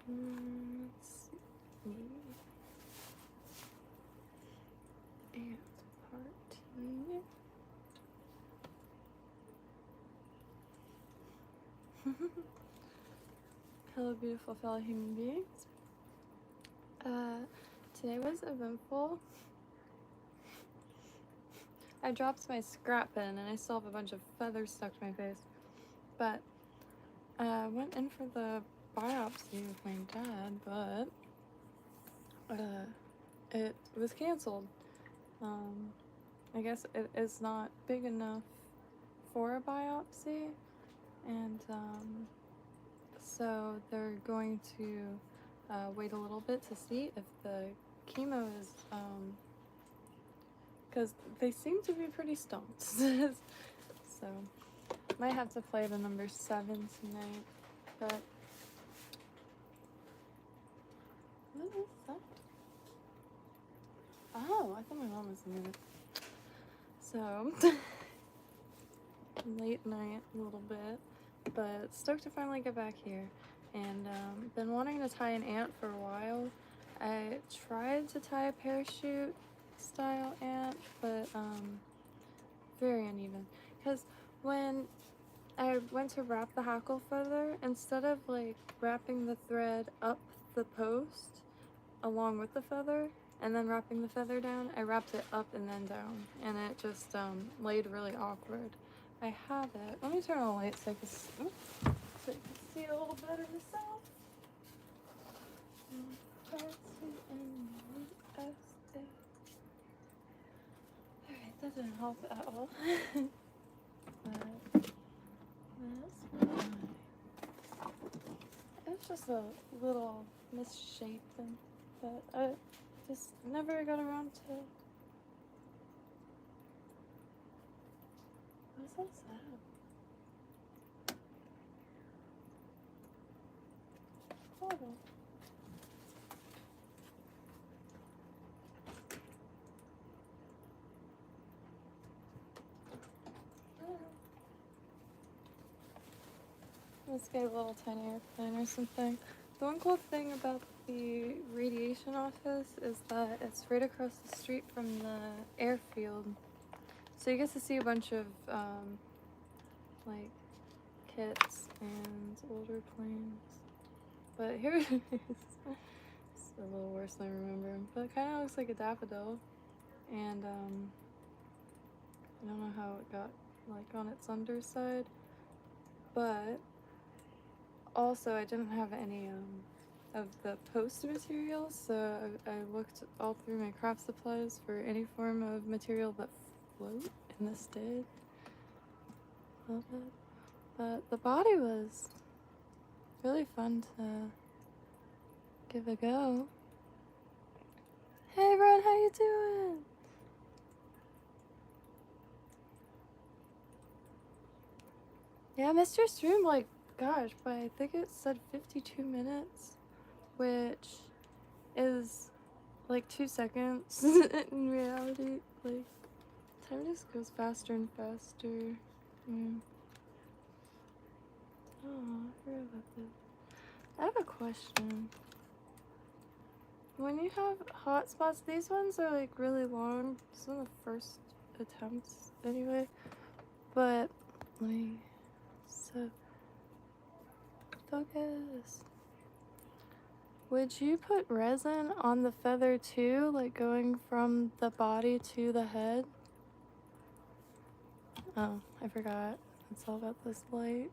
Let's see. And party. Hello, beautiful fellow human beings. Today was eventful. I dropped my scrap pen and I still have a bunch of feathers stuck to my face. But I went in for the biopsy with my dad, but it was canceled. I guess it is not big enough for a biopsy, and so they're going to wait a little bit to see if the chemo is, because they seem to be pretty stumped. So might have to play the number 7 tonight, but what is that? Oh, I thought my mom was in it. So late night a little bit, but stoked to finally get back here. And been wanting to tie an ant for a while. I tried to tie a parachute style ant, but very uneven. Because when I went to wrap the hackle feather, instead of like wrapping the thread up the post along with the feather and then wrapping the feather down, I wrapped it up and then down, and it just laid really awkward. I have it. Let me turn on the light so I can see a little better myself. Alright, that didn't help at all. But that's fine. It's just a little misshapen, but I just never got around to. What's that sound? Hold on. Let's get a little tiny airplane or something. The one cool thing about the radiation office is that it's right across the street from the airfield. So you get to see a bunch of like kits and older planes. But here it is. It's a little worse than I remember. But it kind of looks like a daffodil. And I don't know how it got like on its underside. But also I didn't have any of the post material, so I looked all through my craft supplies for any form of material that float, and this did. Love it. But the body was really fun to give a go. Hey Ron, how you doing? Yeah, I missed your stream, like, gosh, but I think it said 52 minutes, which is like 2 seconds in reality. Like, time just goes faster and faster. Yeah. Oh, I forgot about this. I have a question. When you have hotspots, these ones are like really long. This is one of the first attempts anyway. But let me focus. Would you put resin on the feather too, like going from the body to the head? Oh, I forgot. It's all about this light.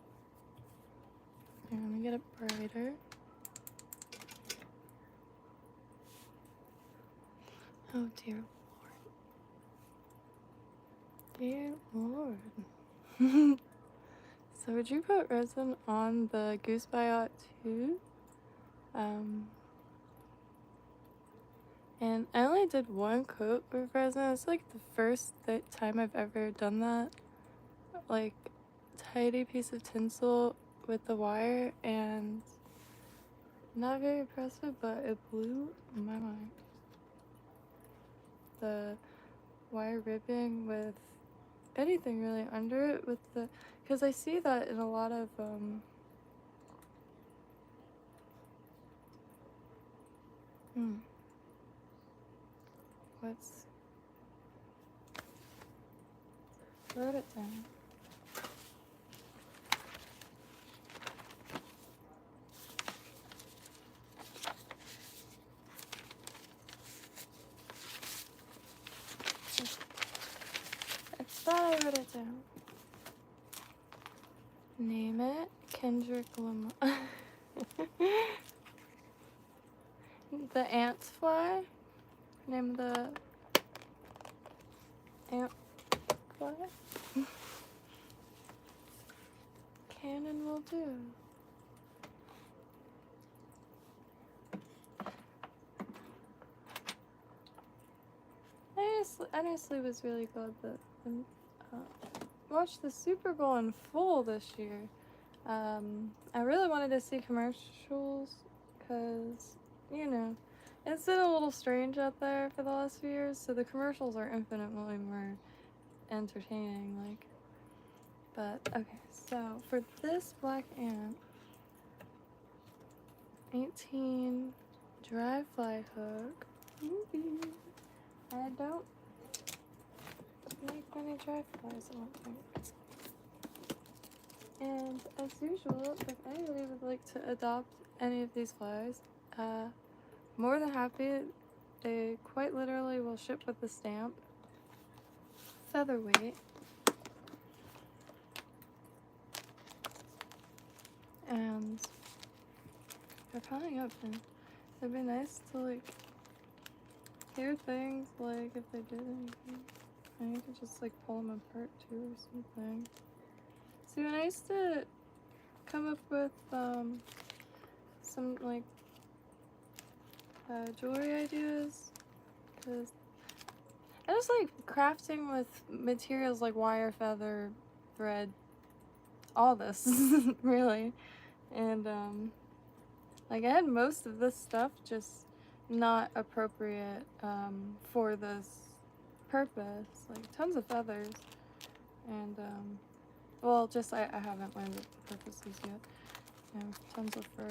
Here, let me get it brighter. Oh dear Lord. Dear Lord. So would you put resin on the goose biot too? And I only did one coat with resin. It's like the first time I've ever done that. Like, tiny piece of tinsel with the wire, and not very impressive, but it blew my mind. The wire ribbing with anything really under it, with the, because I see that in a lot of What's... Wrote it down. I thought I wrote it down. Name it Kendrick Lamar. The ants fly. Name the ant fly. Cannon will do. I honestly was really glad that watched the Super Bowl in full this year. I really wanted to see commercials because, you know, it's been a little strange out there for the last few years, so the commercials are infinitely more entertaining, like. But, okay, so for this black ant, 18 dry fly hook. I don't make many dry flies, I don't think. And as usual, if anybody would like to adopt any of these flies, more than happy. They quite literally will ship with the stamp. Featherweight. And they're piling up, and it'd be nice to like hear things like if they did anything. And you could just like pull them apart too or something. So it'd be nice to come up with some like jewelry ideas, because I just like crafting with materials like wire, feather, thread, all this really. And like I had most of this stuff just not appropriate for this purpose, like tons of feathers, and well, just I haven't learned the purposes yet. And tons of fur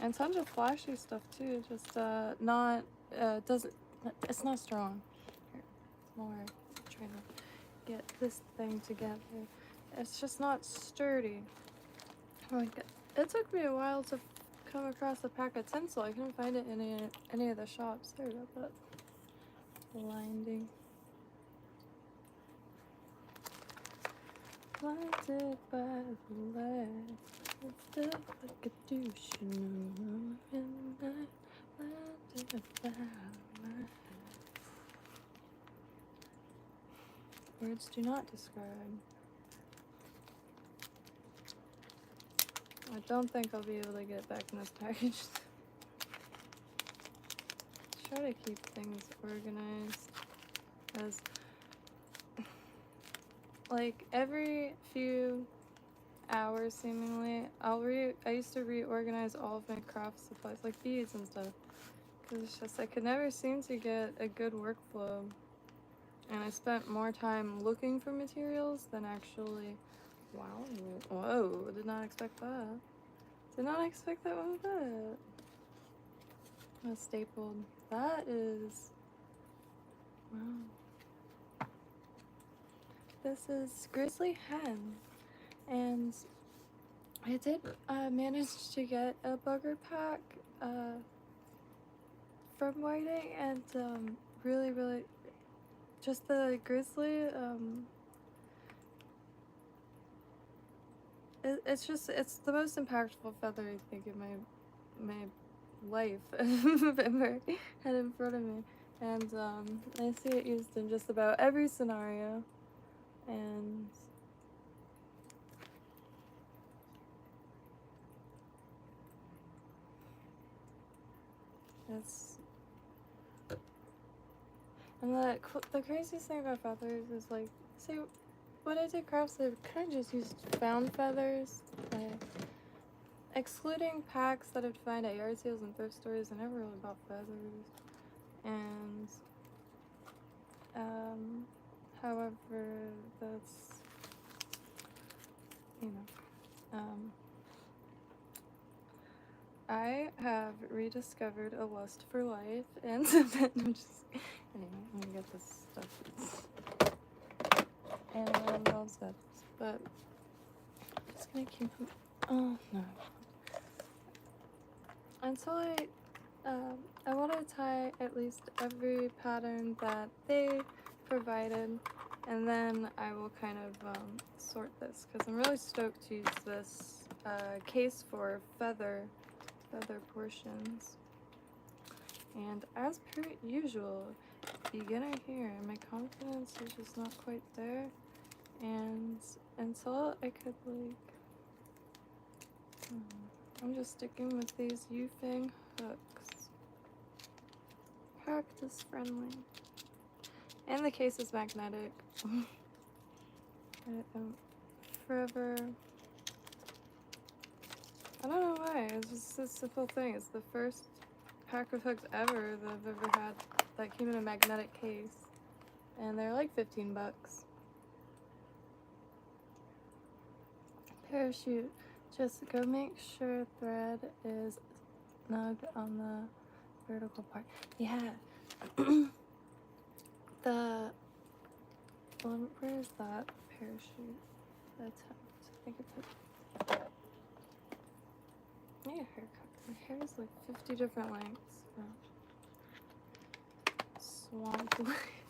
and tons of flashy stuff too, just not it's not strong. Here, more trying to get this thing together. It's just not sturdy. Like, it took me a while to come across a pack of tinsel. I couldn't find it in any of the shops. Sorry about that. Blinding. Blinded by the light. It's just like a douche in the night. Blinded by the light. Words do not describe. I don't think I'll be able to get it back in this package. Try to keep things organized, as like every few hours seemingly I used to reorganize all of my craft supplies, like beads and stuff, because it's just I could never seem to get a good workflow, and I spent more time looking for materials than actually. Wow. Whoa, did not expect that. Did not expect that one bit. A stapled. That is... Wow. This is Grizzly Hen. And I did manage to get a bugger pack from Whiting, and really, just the grizzly, it's the most impactful feather I think in my life I've ever had in front of me, and I see it used in just about every scenario, and it's and the craziest thing about feathers is like, say when I did crafts, I kind of just used found feathers, like excluding packs that I'd find at yard sales and thrift stores. I never really bought feathers, and however, that's, you know, I have rediscovered a lust for life, and I'm just anyway. I'm gonna get this stuff. And all that, but I'm just gonna keep. Oh no. Until I want to tie at least every pattern that they provided, and then I will kind of sort this, because I'm really stoked to use this case for feather portions. And as per usual, beginner here, my confidence is just not quite there, and until I could like I'm just sticking with these Yufeng hooks. Practice friendly. And the case is magnetic. Forever. I don't know why. It's just a simple thing. It's the first pack of hooks ever that I've ever had that came in a magnetic case. And they're like 15 bucks. Parachute. Just go make sure thread is snug on the vertical part. Yeah. Where is that parachute? Attempt. I think it's I need a haircut. My hair is like 50 different lengths. Swamp life.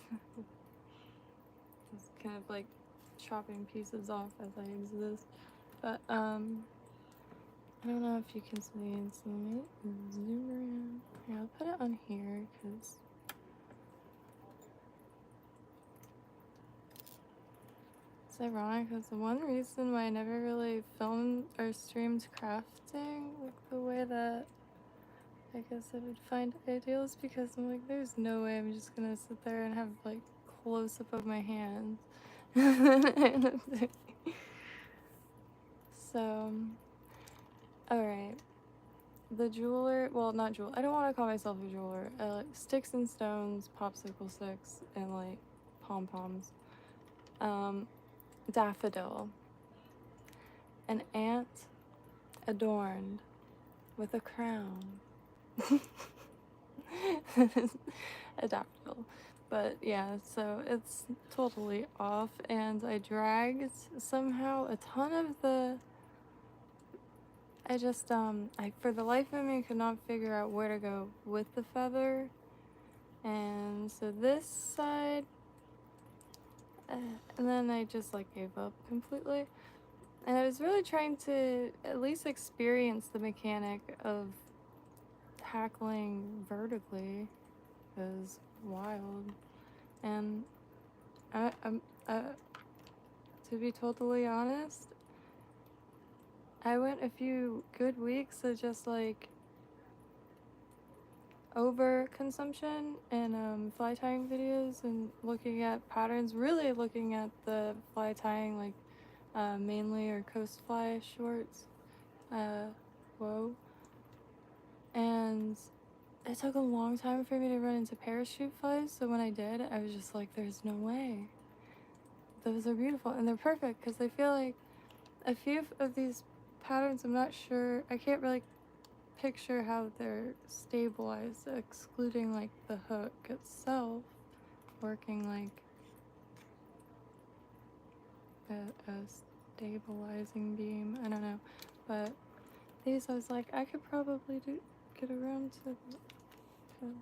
Just kind of like chopping pieces off as I exist. But I don't know if you can see it, so let me zoom around. Here, I'll put it on here because it's ironic. Because the one reason why I never really filmed or streamed crafting like the way that I guess I would find ideal is because I'm like, there's no way I'm just gonna sit there and have like close up of my hands. So, alright. The jeweler, well, not jeweler, I don't want to call myself a jeweler. Like sticks and stones, popsicle sticks, and like pom-poms. Daffodil. An ant adorned with a crown. A daffodil. But yeah, so it's totally off, and I dragged somehow a ton of the I just, for the life of me, could not figure out where to go with the feather. And so this side, and then I just, like, gave up completely. And I was really trying to at least experience the mechanic of tackling vertically. It was wild. And to be totally honest, I went a few good weeks of just like over consumption and fly tying videos and looking at patterns, really looking at the fly tying like mainly or coast fly shorts. Whoa. And it took a long time for me to run into parachute flies, so when I did, I was just like, there's no way. Those are beautiful and they're perfect because I feel like a few of these patterns, I'm not sure, I can't really picture how they're stabilized, excluding like the hook itself working like a stabilizing beam. I don't know, but these I was like, I could probably get around to because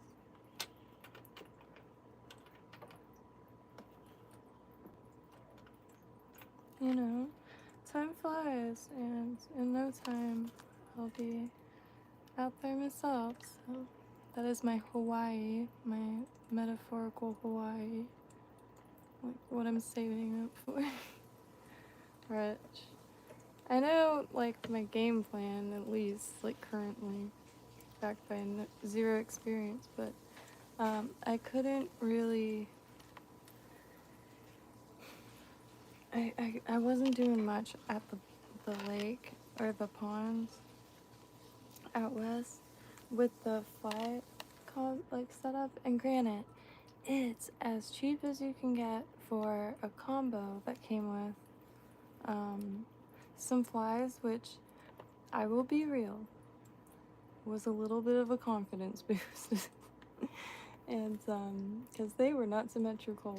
you know, time flies, and in no time I'll be out there myself. So that is my Hawaii, my metaphorical Hawaii, like what I'm saving up for. Rich. I know, like, my game plan, at least, like, currently, backed by zero experience, but I couldn't really, I wasn't doing much at the lake or the ponds out west with the fly like setup, and granted, it's as cheap as you can get for a combo that came with some flies, which I will be real, was a little bit of a confidence boost. And because they were not symmetrical,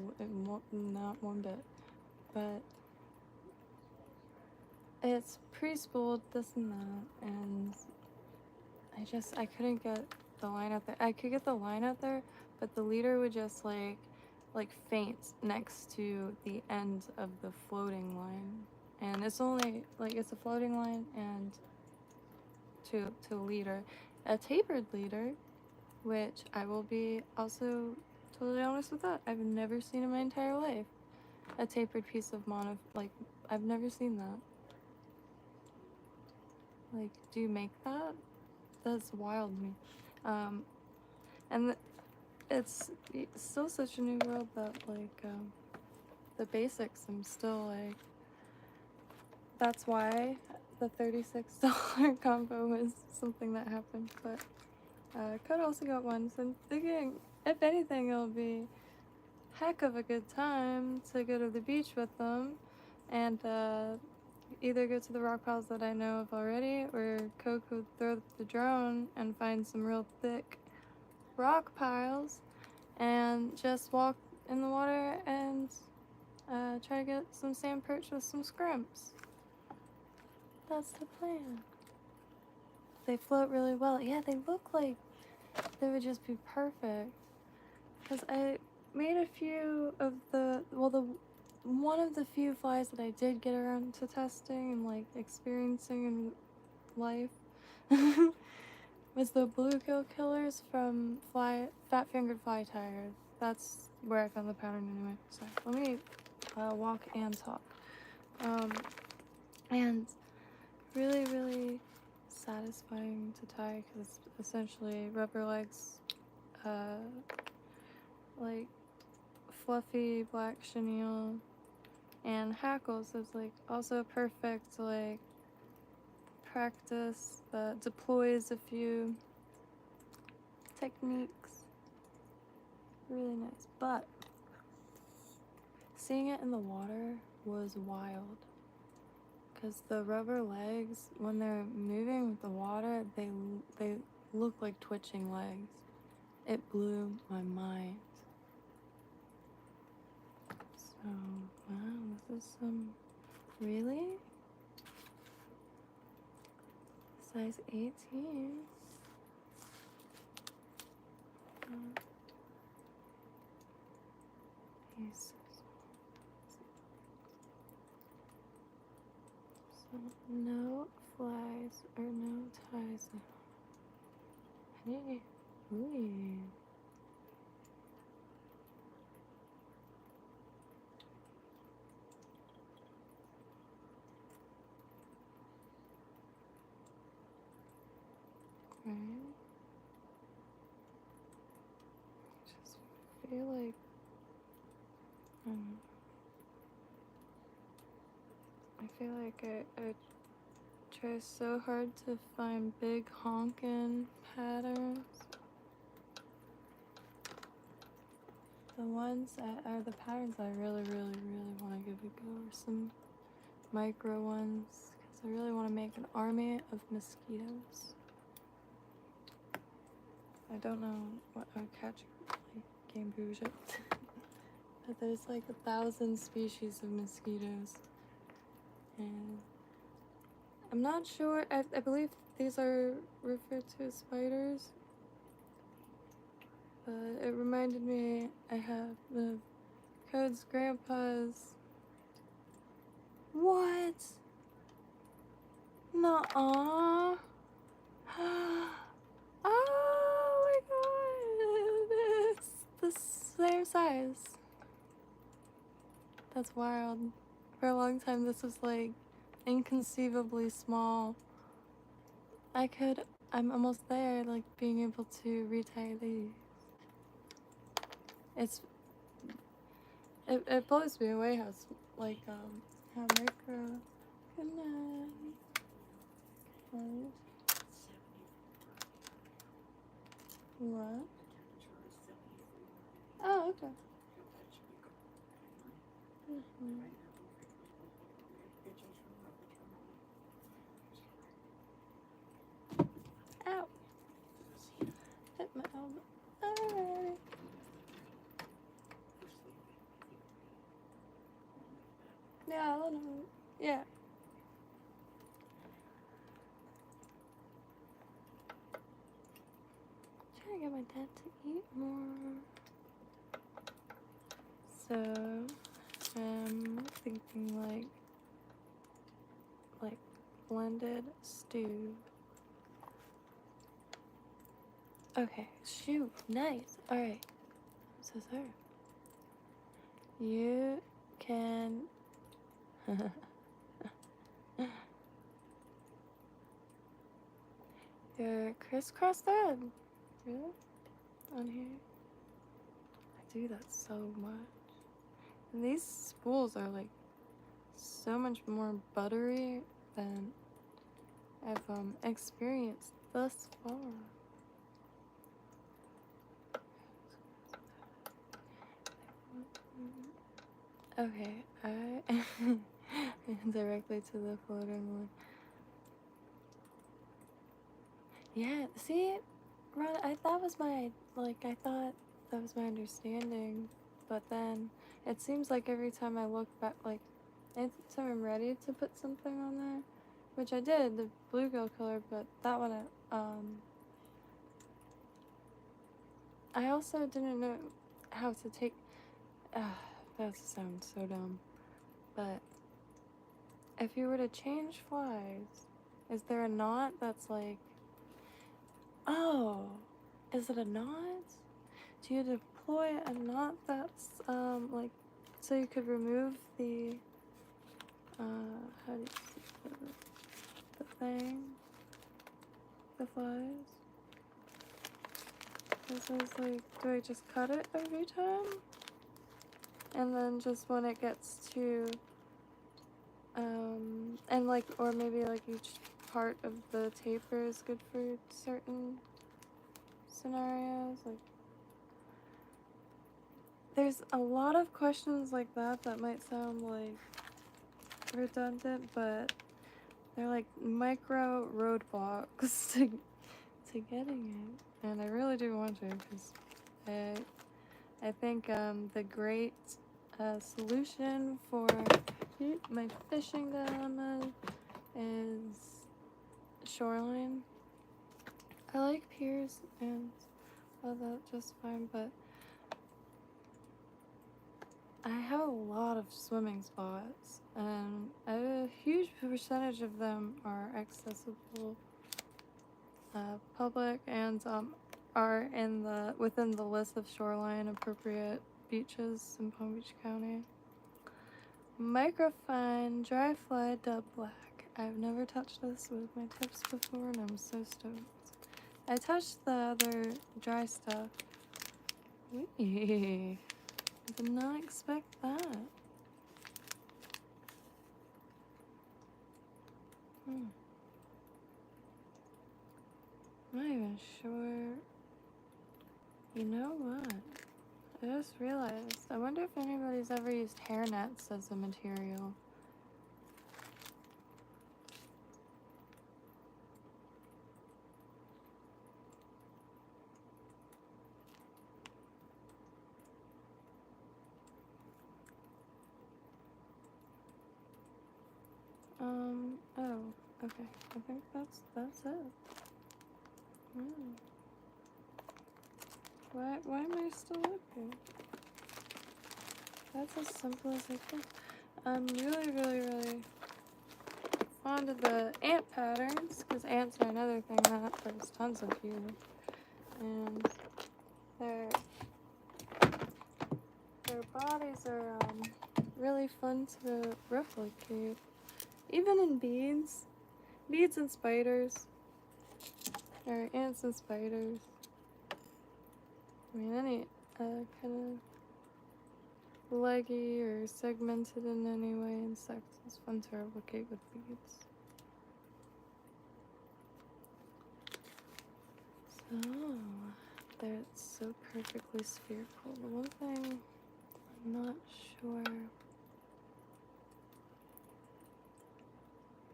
not one bit. But it's pre-spooled, this and that, and I couldn't get the line out there. I could get the line out there, but the leader would just like faint next to the end of the floating line. And it's only like, it's a floating line and to a leader. A tapered leader, which I will be also totally honest with that. I've never seen in my entire life a tapered piece of mono, like, I've never seen that. Like, do you make that? That's wild to me. And it's still such a new world that, like, the basics, I'm still, like, that's why the $36 combo was something that happened, but Code also got one, so I'm thinking, if anything, it'll be heck of a good time to go to the beach with them, and either go to the rock piles that I know of already, or Code could throw the drone and find some real thick rock piles, and just walk in the water and try to get some sand perch with some scrimps. That's the plan. They float really well. Yeah, they look like they would just be perfect. Because I made a few of one of the few flies that I did get around to testing and like experiencing in life was the bluegill killers from Fat Fingered Fly Tiger. That's where I found the pattern anyway. So let me walk and talk. And really, really satisfying to tie because it's essentially rubber legs, like fluffy black chenille, and hackles is like also perfect to like practice that deploys a few techniques. Really nice, but seeing it in the water was wild. Because the rubber legs, when they're moving with the water, they look like twitching legs. It blew my mind. So, wow, this is some, really? Size 18. Yes. So, no flies or no ties. Hey, ooh. Okay. Just feel like I feel like I try so hard to find big honkin' patterns. The ones that are the patterns I really, really, really want to give a go are some micro ones, because I really want to make an army of mosquitoes. I don't know what I would catch, like game bougie, but there's like 1,000 species of mosquitoes, and I'm not sure, I believe these are referred to as spiders, but it reminded me I have the Code's grandpa's. What? Nuh-uh. Oh my god, it's the same size. That's wild. For a long time this was like inconceivably small. I'm almost there, like being able to retie these. It blows me away how micro. Good night. What? Oh, okay. Ow. my dad to eat more. So I'm thinking like blended stew. Okay, shoot, nice. Alright. So sorry. You can your crisscross thread. Really? On here? I do that so much. And these spools are like so much more buttery than I've experienced thus far. Okay, I directly to the floating one. Yeah, see, Ron, I thought that was my understanding, but then it seems like every time I look back, like, anytime I'm ready to put something on there, which I did, the bluegill color, but that one, I also didn't know how to take, that sounds so dumb, but if you were to change flies, is there a knot that's like, oh, is it a knot? Do you deploy a knot that's, like, so you could remove the, how do you say the thing? The flies? So it's like, do I just cut it every time? And then just when it gets to, and like, or maybe like each part of the taper is good for certain scenarios, like, there's a lot of questions like that that might sound like redundant, but they're like micro roadblocks to getting it, and I really do want to, because I think the great solution for my fishing dilemma is shoreline. I like piers and all that just fine, but I have a lot of swimming spots, and a huge percentage of them are accessible, public, and are within the list of shoreline appropriate beaches in Palm Beach County. Microfine dry fly dub black. I've never touched this with my tips before, and I'm so stoked. I touched the other dry stuff. Wee. I did not expect that. I'm not even sure. You know what? I just realized. I wonder if anybody's ever used hair nets as a material. Oh, okay. I think that's it. Why am I still looking? That's as simple as it gets. I'm really fond of the ant patterns, because ants are another thing that there's tons of here. And their bodies are really fun to replicate. Even in beads and spiders, or ants and spiders. I mean, any kind of leggy or segmented in any way insect is fun to replicate with beads. So, there it's so perfectly spherical. The one thing I'm not sure,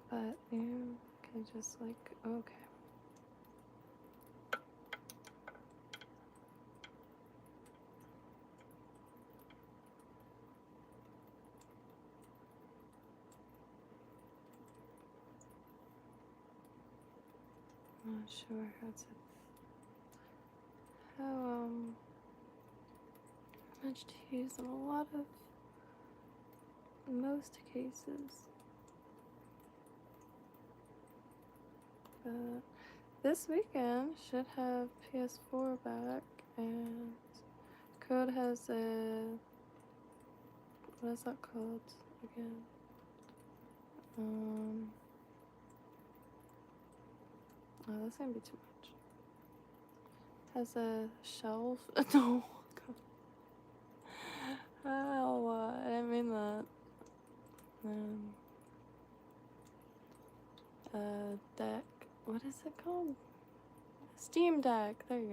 but you can just like, okay. I'm not sure how much to use in a lot of most cases. But this weekend should have PS4 back, and Code has a, what is that called again? Oh, that's gonna be too much. Has a shelf. No. Oh, I didn't mean that. Deck. What is it called? Steam Deck. There you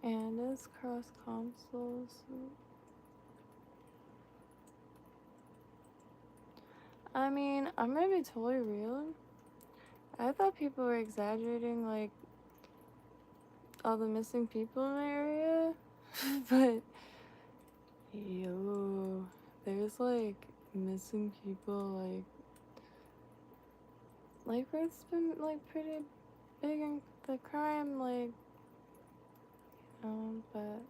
go. And it's cross consoles. I mean, I'm gonna be totally real. I thought people were exaggerating, like, all the missing people in the area. But, yo, there's, like, missing people, like, it's been, like, pretty big in the crime, like, but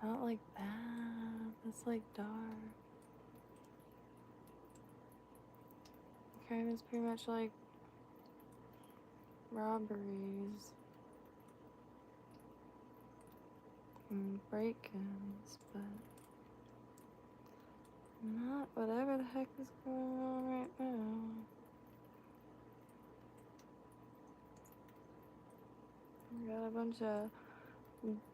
not like that. It's, like, dark. Crime is pretty much, like, robberies and break-ins, but not whatever the heck is going on right now. We got a bunch of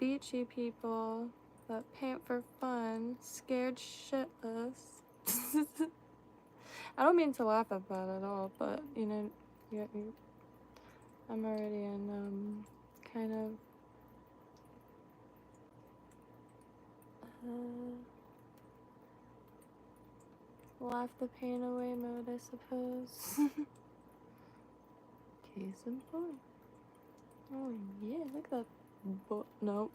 beachy people that paint for fun, scared shitless. I don't mean to laugh at that at all, but you know, I'm already in kind of laugh the pain away mode, I suppose. Case in point. Oh yeah, look at that. No,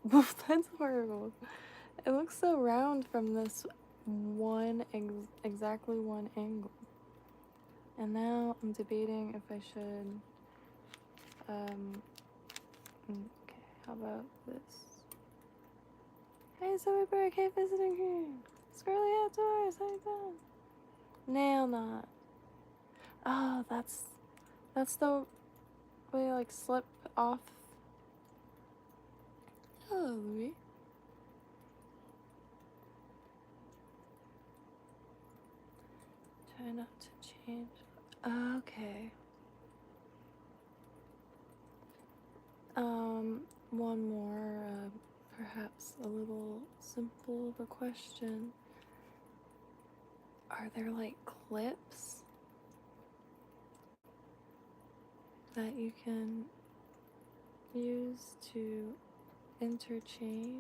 that's horrible. It looks so round from this exactly one angle. And now I'm debating if I should, okay, how about this? Hey, so we barricade visiting here. Squirrely outdoors, how you doing? Nail knot. Oh, that's the way like slip off. Hello, Louis. Try not to change. Okay. One more, perhaps a little simple of a question. Are there like clips that you can use to interchange?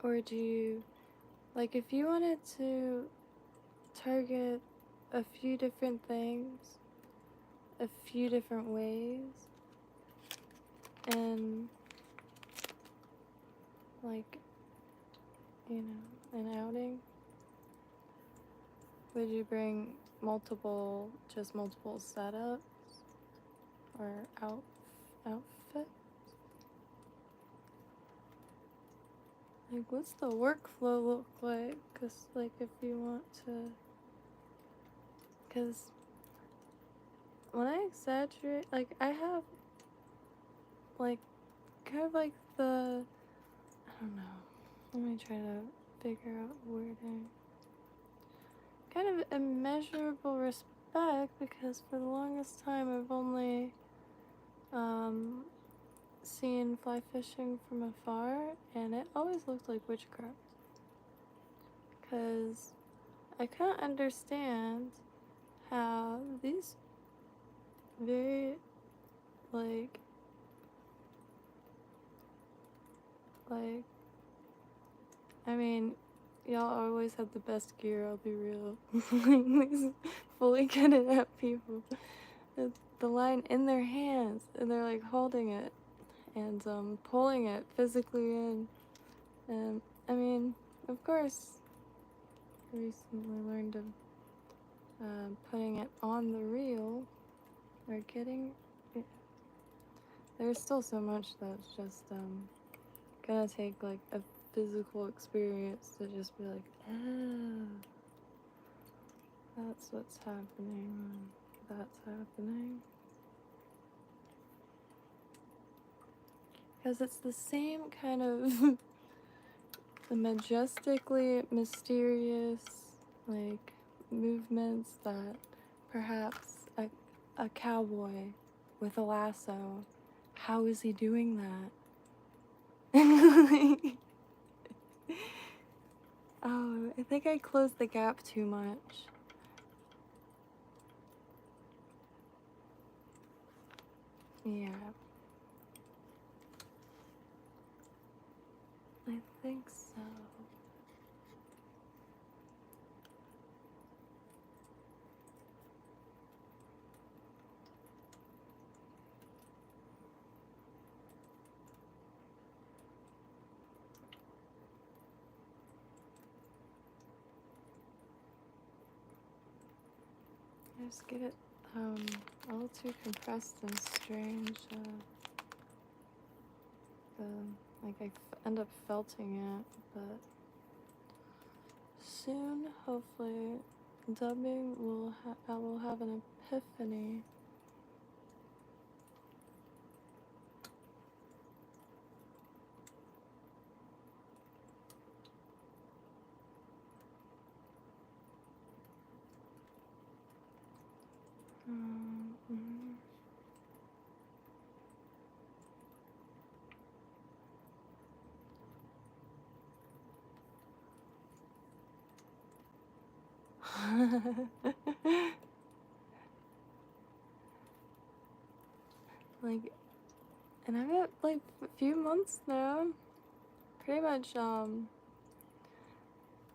Or do you, like, if you wanted to target a few different things a few different ways, and like, you know, an outing, would you bring multiple setups or outfits? Like, what's the workflow look like? Cause like, if you want to, cause when I exaggerate, like, I have like kind of like the, I don't know, let me try to figure out wording. Kind of immeasurable respect, because for the longest time I've only seen fly fishing from afar, and it always looked like witchcraft. Because I couldn't understand how these very, like, I mean, y'all always have the best gear, I'll be real. Like, these fully kitted out people. The line in their hands, and they're like holding it and pulling it physically in. And I mean, of course, recently learned of putting it on the reel, or getting it. There's still so much that's just gonna take like a physical experience to just be like, oh, that's what's happening. That's happening. Because it's the same kind of the majestically mysterious, like, movements that perhaps a cowboy with a lasso, how is he doing that? Oh, I think I closed the gap too much. Yeah. I think so. I just get it a little too compressed and strange. Like I end up felting it, but soon, hopefully, dubbing I will have an epiphany. Like, and I'm at like a few months now. Pretty much, I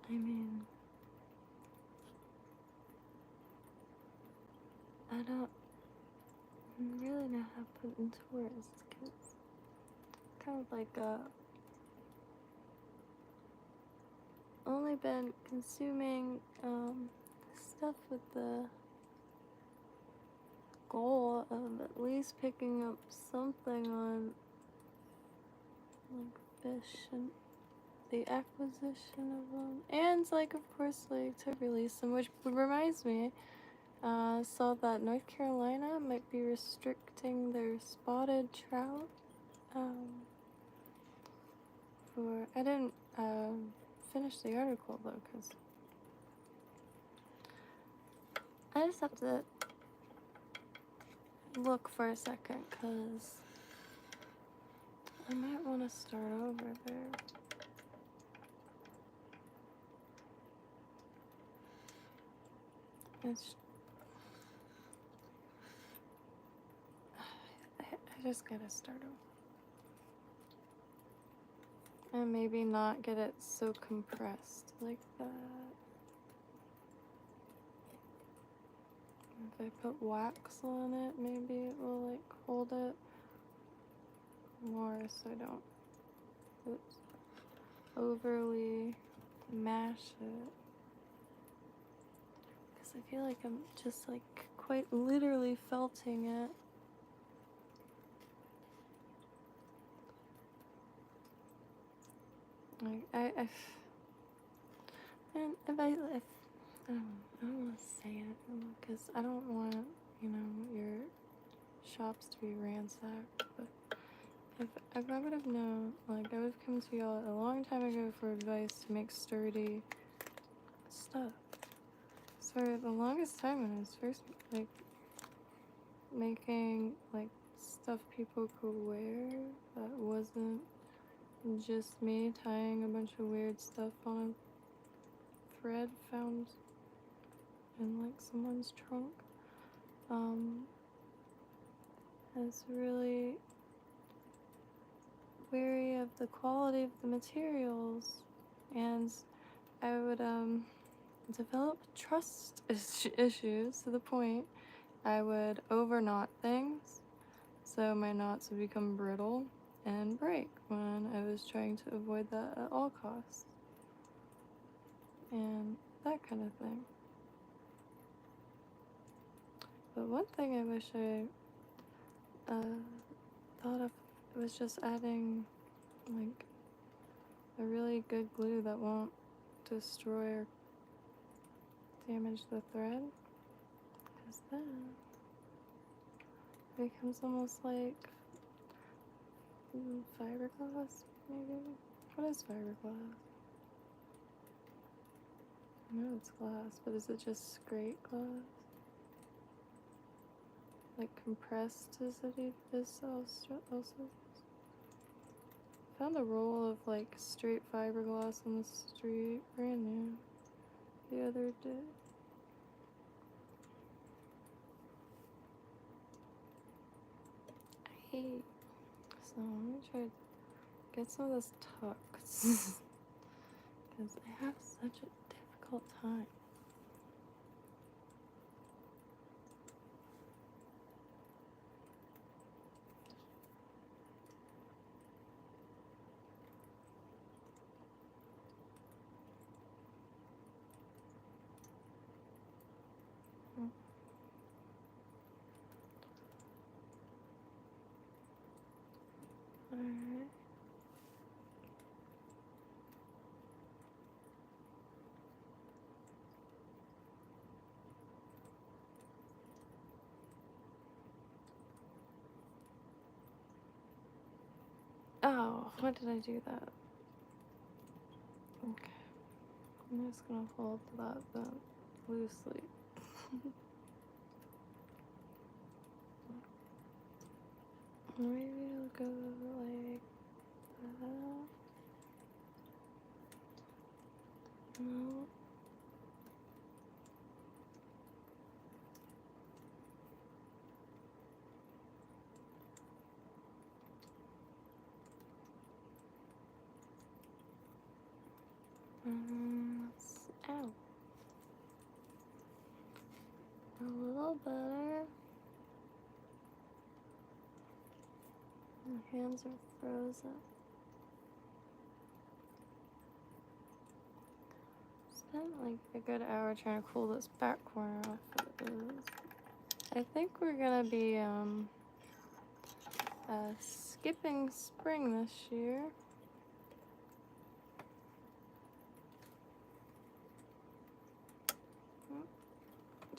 mean, I don't really know how to put it into words, because kind of like, only been consuming, stuff with the goal of at least picking up something on, like, fish and the acquisition of them, and, like, of course, like, to release them, which reminds me, saw that North Carolina might be restricting their spotted trout, I didn't, finish the article, though, because I just have to look for a second, because I might want to start over there. It's, I just gotta start over. And maybe not get it so compressed like that. If I put wax on it, maybe it will, like, hold it more so I don't overly mash it. Because I feel like I'm just, like, quite literally felting it. Like, I don't want to say it, because I don't want, your shops to be ransacked, but if I would have known, like, I would have come to y'all a long time ago for advice to make sturdy stuff. For the longest time when I was first, like, making, like, stuff people could wear that wasn't just me tying a bunch of weird stuff on a thread found in, like, someone's trunk, I was really wary of the quality of the materials, and I would, develop trust issues to the point I would over knot things, so my knots would become brittle and break when I was trying to avoid that at all costs. And that kind of thing. But one thing I wish I thought of was just adding like a really good glue that won't destroy or damage the thread, because then it becomes almost like fiberglass, maybe? What is fiberglass? I know it's glass, but is it just straight glass? Like compressed is it is also? Found a roll of like straight fiberglass on the street, brand new, the other day. Hey, so let me try to get some of this tux because I have such a difficult time. Alright. Oh, why did I do that? Okay. I'm just gonna hold that then loosely. Maybe I'll go like that. No. Ow. A little better. My hands are frozen. Spent like a good hour trying to cool this back corner off of this. I think we're gonna be skipping spring this year.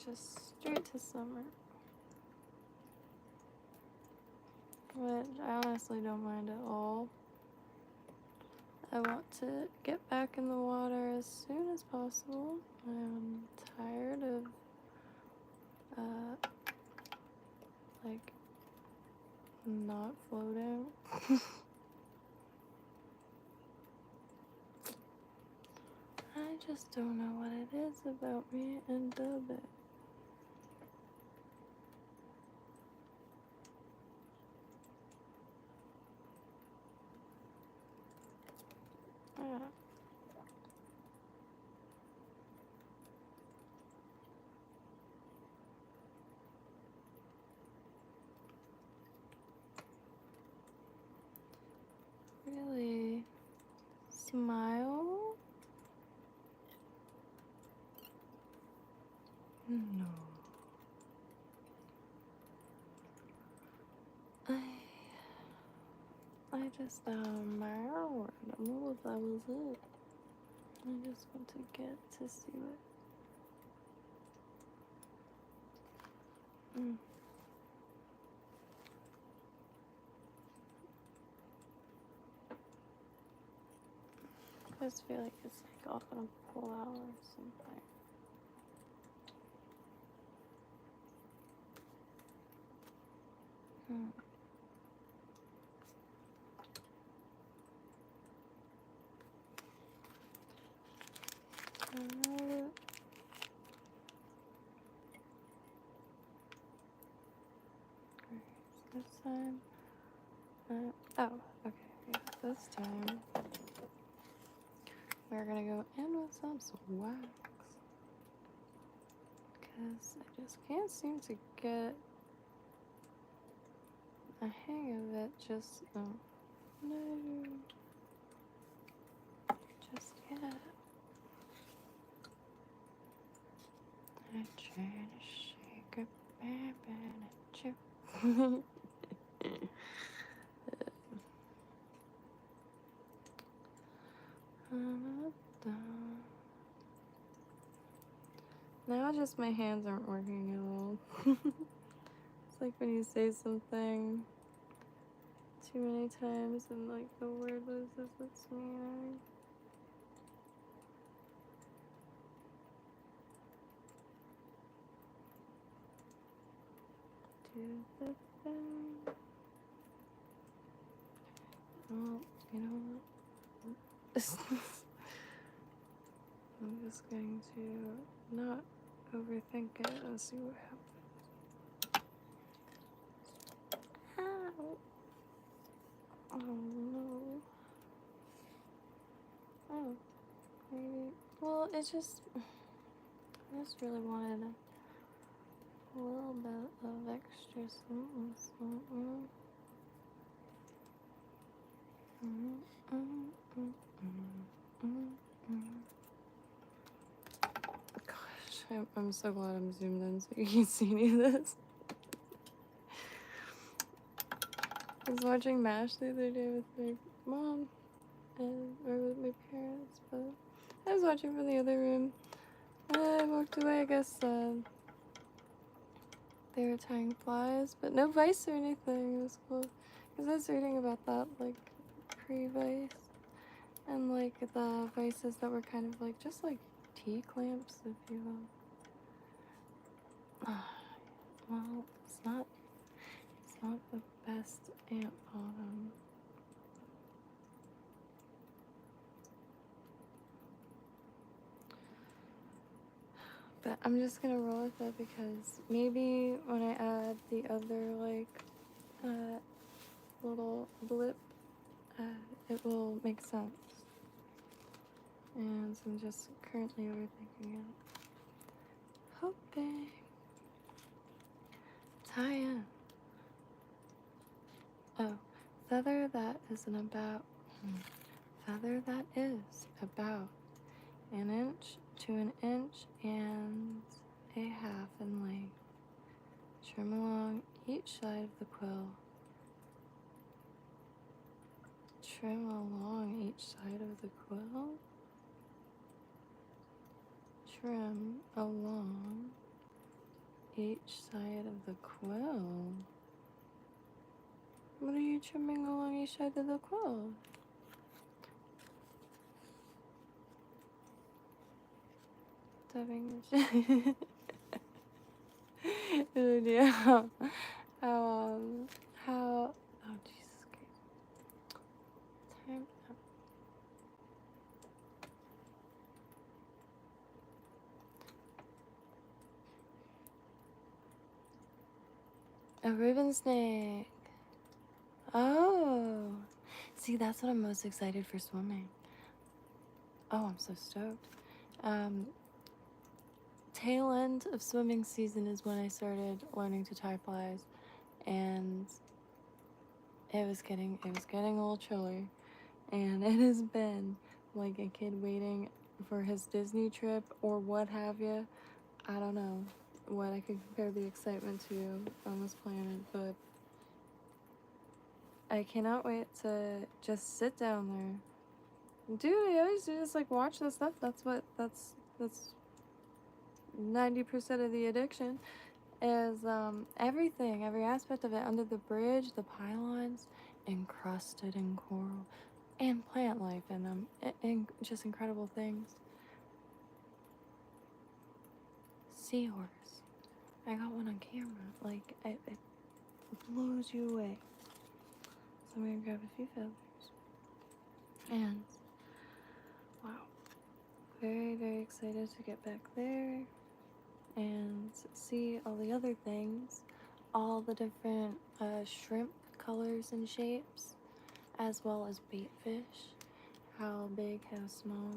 Just straight to summer. Which I honestly don't mind at all. I want to get back in the water as soon as possible. I'm tired of like not floating. I just don't know what it is about me and Dubit. Really? Smile? No. I just admire them. That was it. I just want to get to see it. I just feel like it's like off on a pull out or something. This time, oh, okay, yeah, this time, we're gonna go in with some wax, because I just can't seem to get a hang of it just, no, just yet. Now just my hands aren't working at all. It's like when you say something too many times and like the word loses its meaning. Do the thing. Well, you know what? I'm just going to not overthink it and see what happens. Ow. Oh no. Oh, maybe. Well, I just really wanted a little bit of extra something. Gosh, I'm so glad I'm zoomed in so you can see any of this. I was watching MASH the other day with my mom or with my parents, but I was watching from the other room. I walked away, I guess they were tying flies, but no vice or anything. It was cool. Because I was reading about that, like, pre-vice. And, like, the vices that were kind of like, just like T-clamps, if you will. Well, it's not the best ant bottom. But I'm just gonna roll with it because maybe when I add the other, like, little blip, it will make sense. And so I'm just currently overthinking it. Hoping. Tie in. Oh, feather that is about an inch to an inch and a half in length. Trim along each side of the quill. Trim along each side of the quill. Trim along each side of the quill. What are you trimming along each side of the quill? Having no idea how oh Jesus Christ. Time up. A ribbon snake. Oh, see, that's what I'm most excited for swimming. Oh, I'm so stoked. Tail end of swimming season is when I started learning to tie flies, and it was getting a little chilly, and it has been like a kid waiting for his Disney trip or what have you. I don't know what I could compare the excitement to on this planet, but I cannot wait to just sit down there. Dude, I always just like watch this stuff. That's 90% of the addiction is everything, every aspect of it, under the bridge, the pylons, encrusted in coral, and plant life in them, and just incredible things. Seahorse. I got one on camera. Like, it blows you away. So I'm gonna grab a few feathers. And, wow. Very, very excited to get back there and see all the other things, all the different shrimp colors and shapes, as well as bait fish, how big, how small,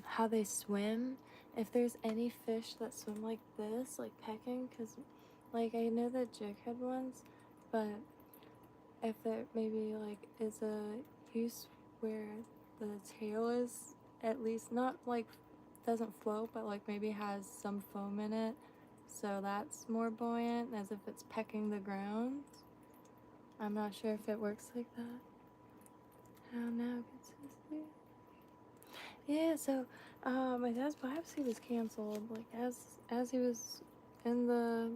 how they swim. If there's any fish that swim like this, like pecking, because like I know that jig had ones, but if there maybe like is a use where the tail is at least not like doesn't float, but like maybe has some foam in it so that's more buoyant, as if it's pecking the ground. I'm not sure if it works like that. How now gets to sleep. Yeah, so my dad's biopsy was canceled, like as he was in the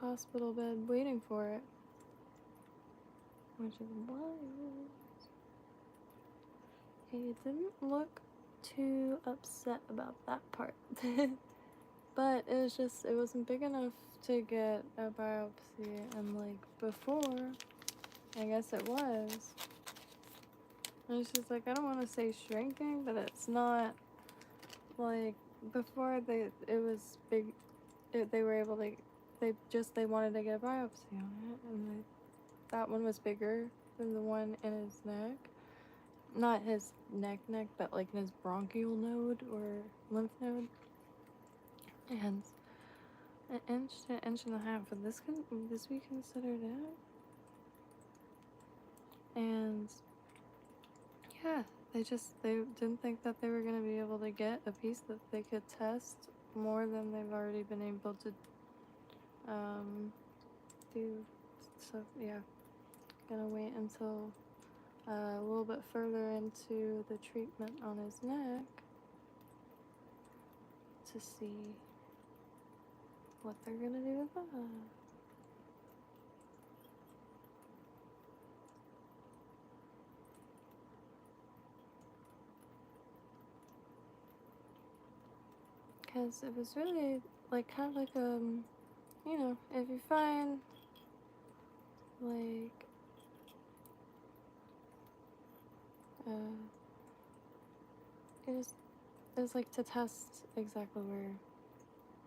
hospital bed waiting for it, which is wild. He didn't look too upset about that part. But it wasn't big enough to get a biopsy, and like before, I guess it was. And it's just like, I don't want to say shrinking, but it's not like before it was big. They were able to, they wanted to get a biopsy on it, and that one was bigger than the one in his neck. Not his neck, but like in his bronchial node or lymph node. And an inch to an inch and a half. Would this be considered it? And yeah, they didn't think that they were gonna be able to get a piece that they could test more than they've already been able to do. So yeah, gonna wait until a little bit further into the treatment on his neck to see what they're gonna do with that. Because it was really like kind of like you know, if you find like it was like to test exactly where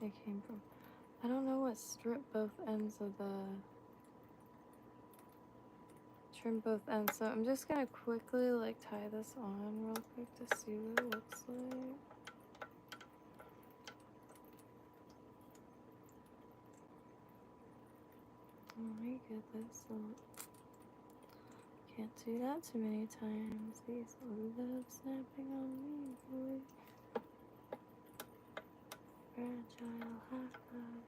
it came from. I don't know what trim both ends, so I'm just gonna quickly like tie this on real quick to see what it looks like. Oh my goodness, can't do that too many times. These live snapping on me, boy. Fragile high five.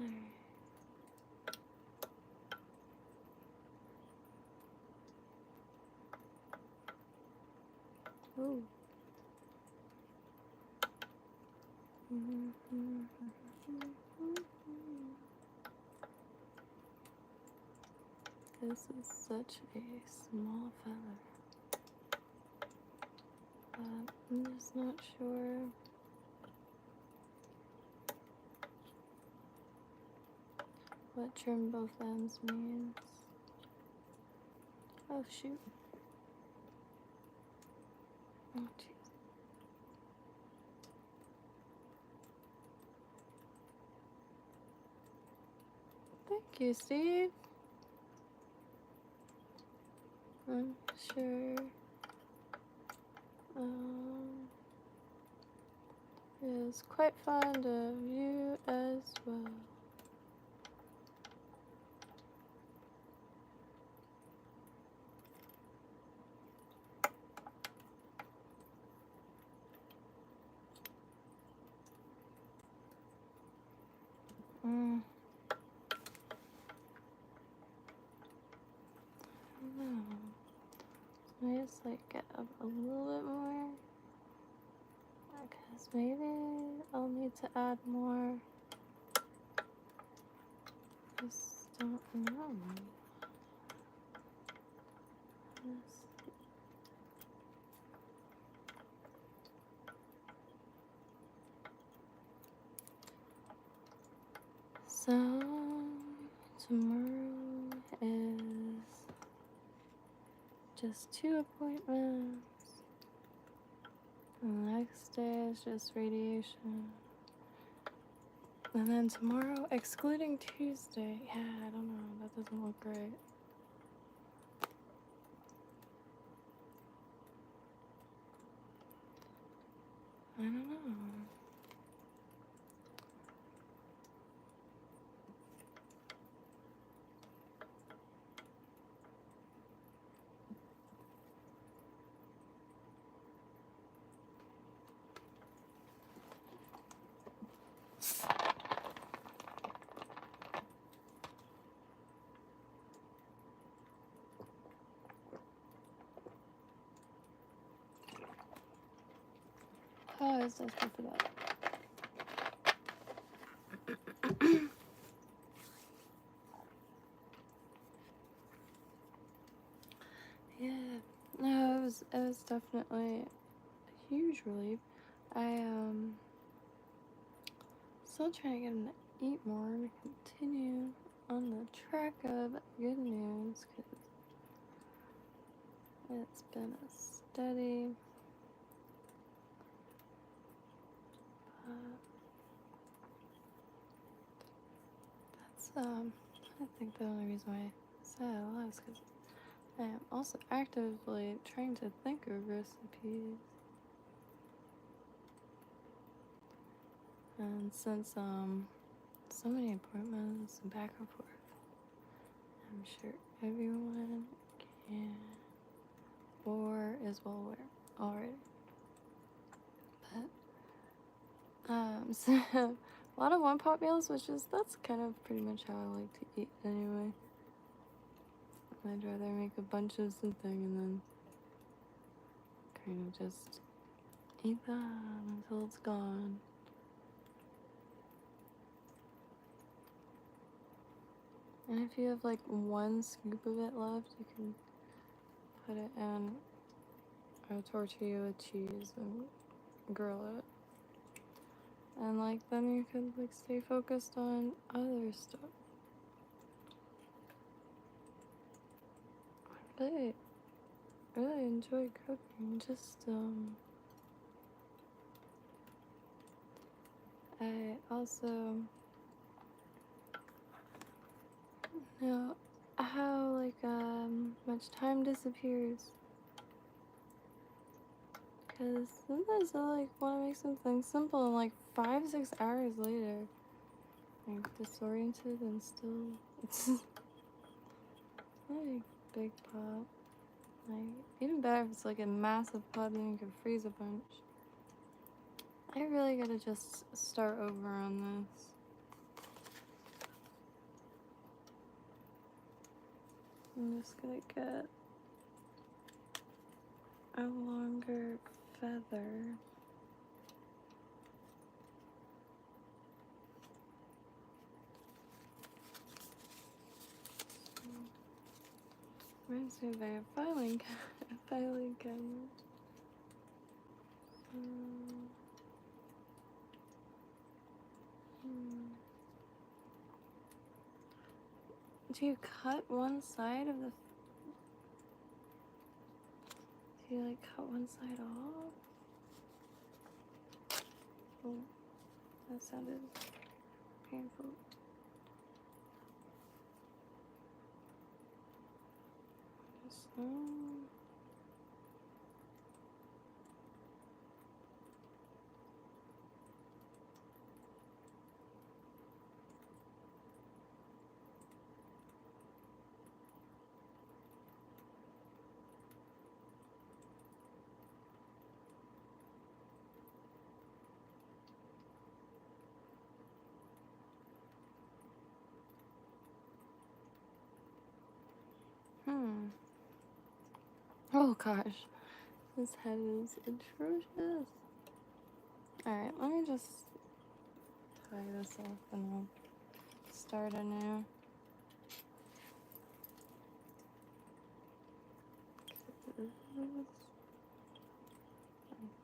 Alright. Ooh. This is such a small feather, but I'm just not sure what trim both ends means. Oh shoot. Oh jeez. Thank you, Steve. I'm sure is quite fond of you as well. I just like get up a little bit more, because maybe I'll need to add more. Just don't know. So tomorrow is just 2 appointments. And the next day is just radiation. And then tomorrow, excluding Tuesday, yeah, I don't know, that doesn't look great. I don't know. Oh, it's desperate for that. Yeah. No, it was definitely a huge relief. I still trying to get him to eat more to continue on the track of good news, because it's been a steady that's I think the only reason why I said it a lot is because I am also actively trying to think of recipes. And since so many appointments and back and forth, I'm sure everyone can or is well aware already. But so a lot of one pot meals, which is that's kind of pretty much how I like to eat anyway. I'd rather make a bunch of something and then kind of just eat that until it's gone. And if you have like one scoop of it left, you can put it in a tortilla with cheese and grill it. And like then you could like stay focused on other stuff. I really enjoy cooking. Just I also know how like much time disappears. Because sometimes I like want to make something simple and like 5-6 hours later, like disoriented and still it's like big pot. Like even better if it's like a massive pot, then you can freeze a bunch. I really gotta just start over on this. I'm just gonna get a longer feather. Reminds me of a filing cabinet. Do you cut one side of the... Do you like cut one side off? Oh, that sounded painful. Just, Oh gosh, this head is atrocious. Alright, let me just tie this off and we'll start anew. I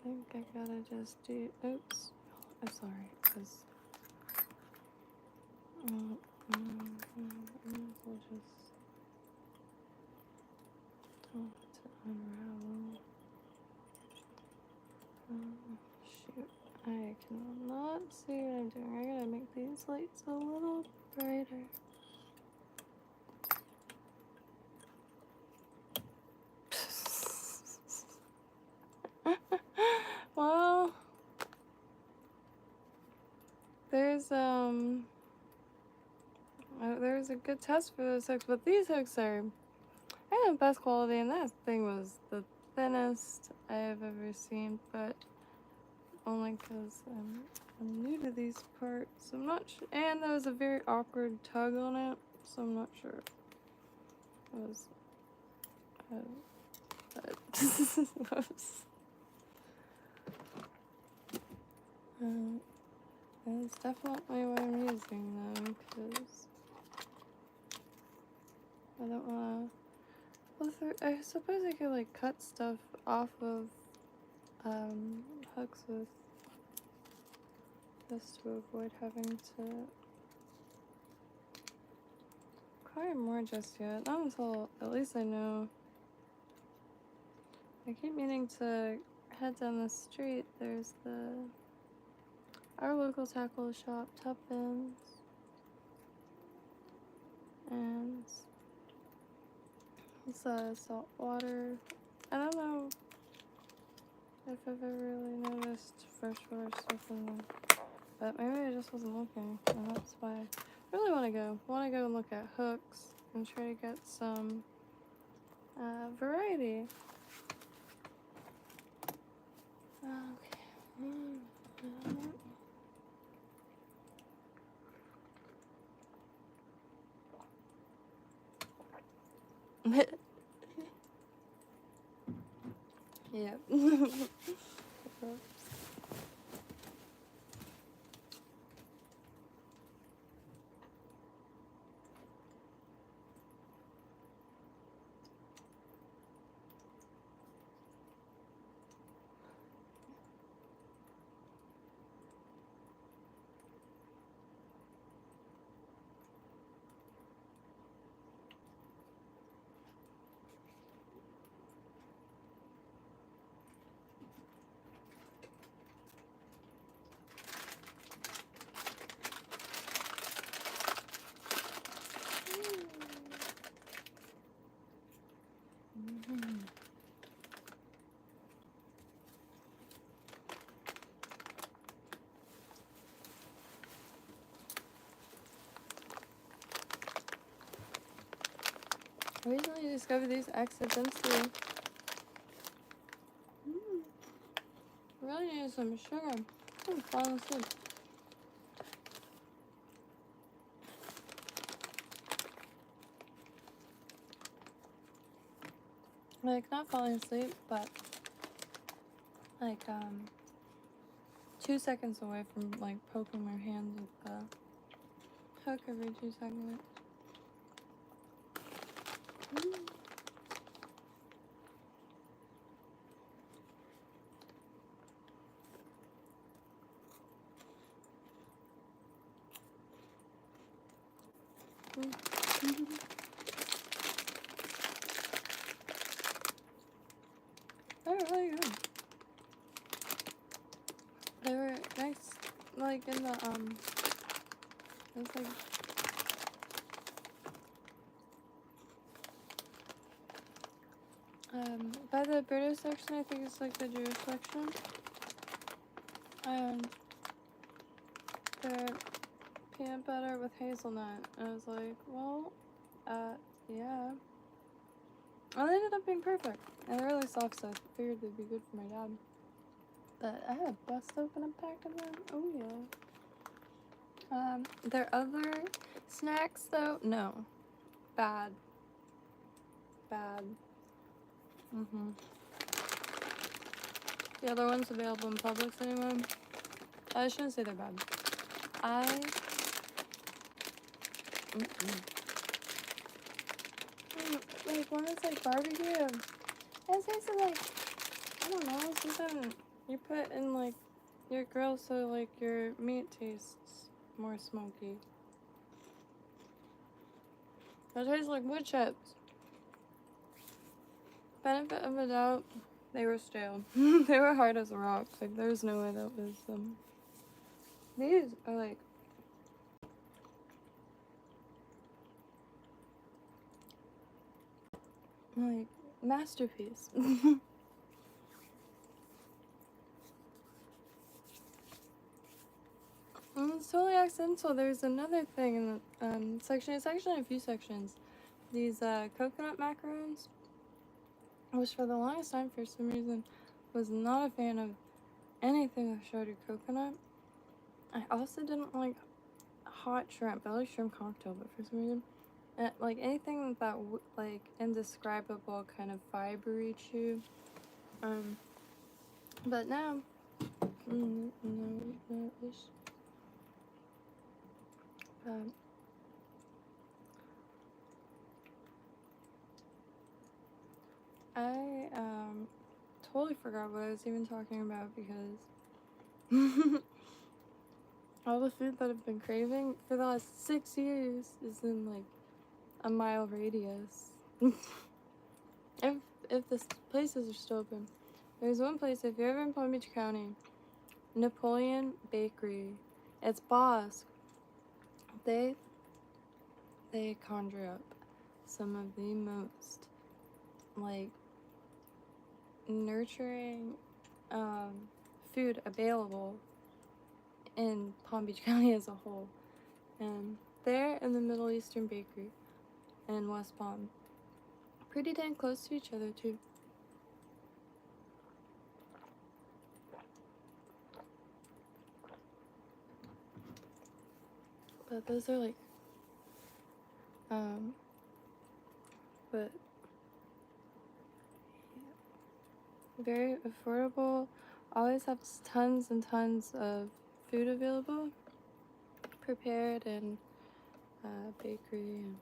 think I gotta just do... Oops. I'm sorry, because... we'll just... to unravel. Shoot. I cannot see what I'm doing. I gotta make these lights a little brighter. Well, there's a good test for those hooks, but these hooks are the best quality, and that thing was the thinnest I have ever seen, but only because I'm new to these parts. I'm not sure, and there was a very awkward tug on it, so I'm not sure. It was, That's definitely what I'm using though, because I don't wanna. Well, I suppose I could like cut stuff off of hooks with this to avoid having to acquire more just yet. Not until at least I know. I keep meaning to head down the street. There's our local tackle shop, Tuppence, and it's salt water. I don't know if I've ever really noticed freshwater stuff in there, but maybe I just wasn't looking, and that's why I really want to go. I want to go and look at hooks and try to get some variety. Okay. Yep. I recently discovered these accidentally. Really need some sugar. I'm falling asleep. Like, not falling asleep, but like 2 seconds away from like poking my hands with the hook every 2 seconds. They're really good. They were nice, like in the it was like by the British section. I think it's like the Jewish section, and they're peanut butter with hazelnut. And I was like, well, yeah. Well, they ended up being perfect. And they're really soft, so I figured they'd be good for my dad. But I had to bust open a pack of them. Oh, yeah. Their other snacks, though, no. Bad. Bad. The other ones available in Publix anyway. I shouldn't say they're bad. Like, one is like barbecue. And it tastes like, I don't know, something you put in like your grill so like your meat tastes more smoky. It tastes like wood chips. Benefit of the doubt, they were stale. They were hard as a rock. Like, there's no way that was them. These are like masterpiece. It's totally accidental. There's another thing in the section. It's actually in a few sections. These coconut macaroons, which for the longest time, for some reason, was not a fan of anything with shredded coconut. I also didn't like hot shrimp. I like shrimp cocktail, but for some reason, like anything that like indescribable kind of fibery chew. But now no ish. I totally forgot what I was even talking about because all the food that I've been craving for the last 6 years is in like a mile radius. if the places are still open. There's one place, if you're ever in Palm Beach County, Napoleon Bakery. It's Bosque. They conjure up some of the most like nurturing food available in Palm Beach County as a whole. And they're in the Middle Eastern Bakery in West Palm. Pretty dang close to each other too. But those are like but very affordable. Always have tons and tons of food available, prepared in bakery and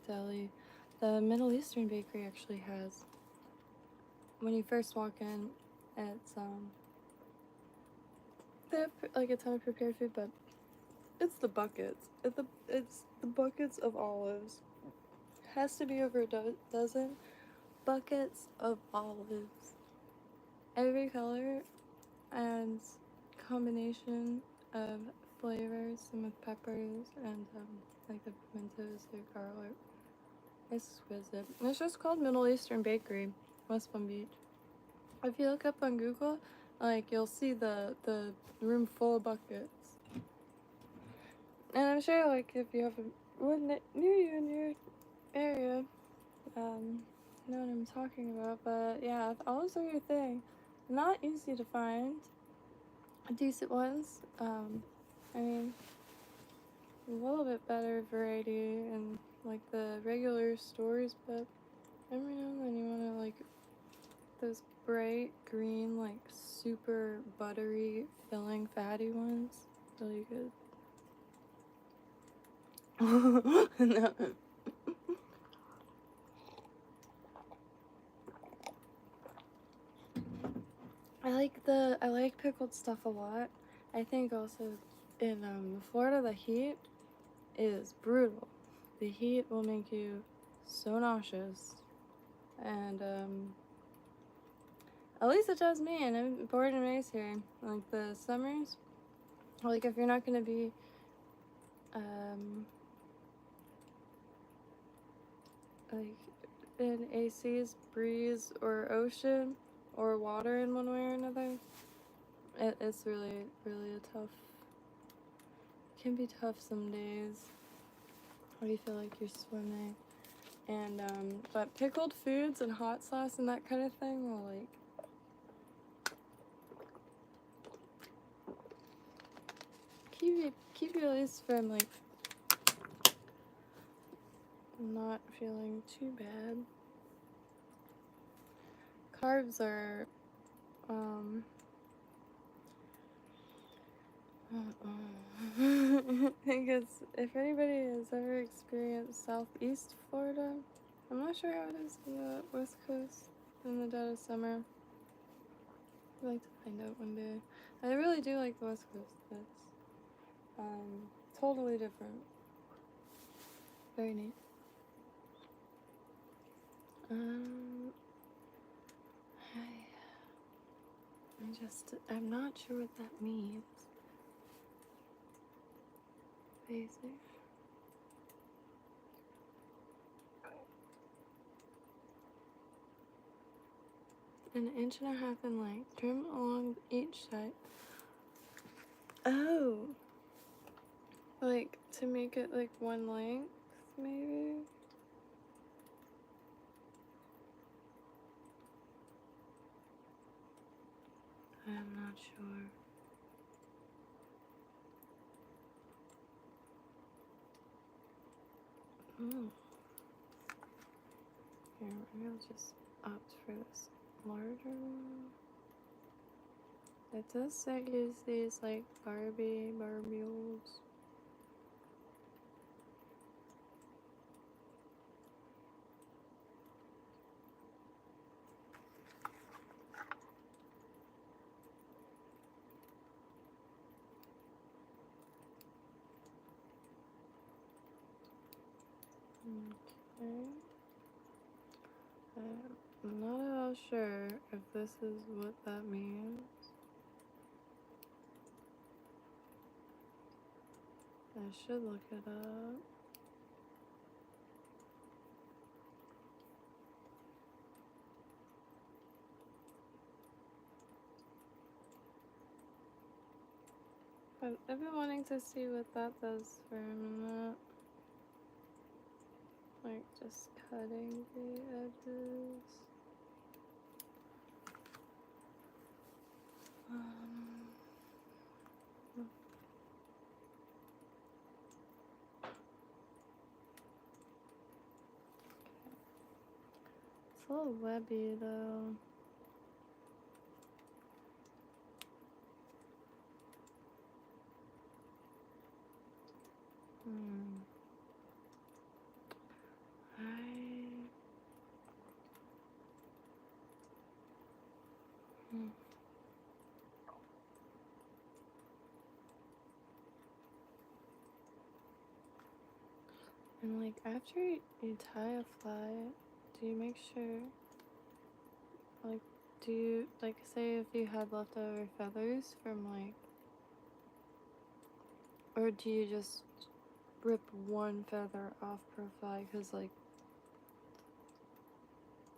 deli. The Middle Eastern bakery actually has, when you first walk in, it's they have like a ton of prepared food, but it's the buckets. It's the buckets of olives. Has to be over a dozen buckets of olives. Every color and combination of flavors, some with peppers and like the pimentos or garlic. It's exquisite. It's just called Middle Eastern Bakery, West Palm Beach. If you look up on Google, like you'll see the room full of buckets. And I'm sure like if you have one near you in your area, know what I'm talking about. But yeah, if olives are your thing, not easy to find decent ones. I mean, a little bit better variety in like the regular stores, but every now and then you want to like those bright green, like super buttery, filling, fatty ones. Really good. No. I like pickled stuff a lot. I think also in Florida the heat is brutal. The heat will make you so nauseous, and at least it does me. And I'm born and raised here. Like the summers, like if you're not gonna be like in ACs, breeze, or ocean, or water in one way or another, it's really a tough. It can be tough some days where you feel like you're swimming. And but pickled foods and hot sauce and that kind of thing will like keep you at least from like not feeling too bad. Carbs are because if anybody has ever experienced Southeast Florida, I'm not sure how it is in the West Coast in the dead of summer. I'd like to find out one day. I really do like the West Coast. That's totally different. Very neat. I'm not sure what that means. Basic. An inch and a half in length. Trim along each side. Oh. Like to make it like one length, maybe? I'm not sure. Here, maybe I'll just opt for this larger one. It does say use these like Barbules. Okay. I'm not at all sure if this is what that means. I should look it up. But I've been wanting to see what that does for a minute. Like just cutting the edges. It's a little webby though. And like after you tie a fly, do you make sure, like, do you, like, say if you had leftover feathers from like, or do you just rip one feather off per fly? Because like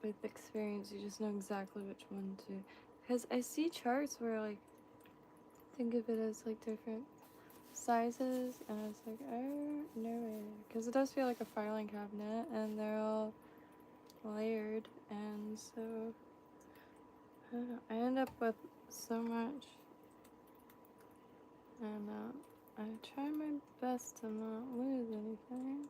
with experience you just know exactly which one to, because I see charts where like think of it as like different sizes, and I was like, oh no way, because it does feel like a filing cabinet and they're all layered, and so I don't know, I end up with so much, and I try my best to not lose anything.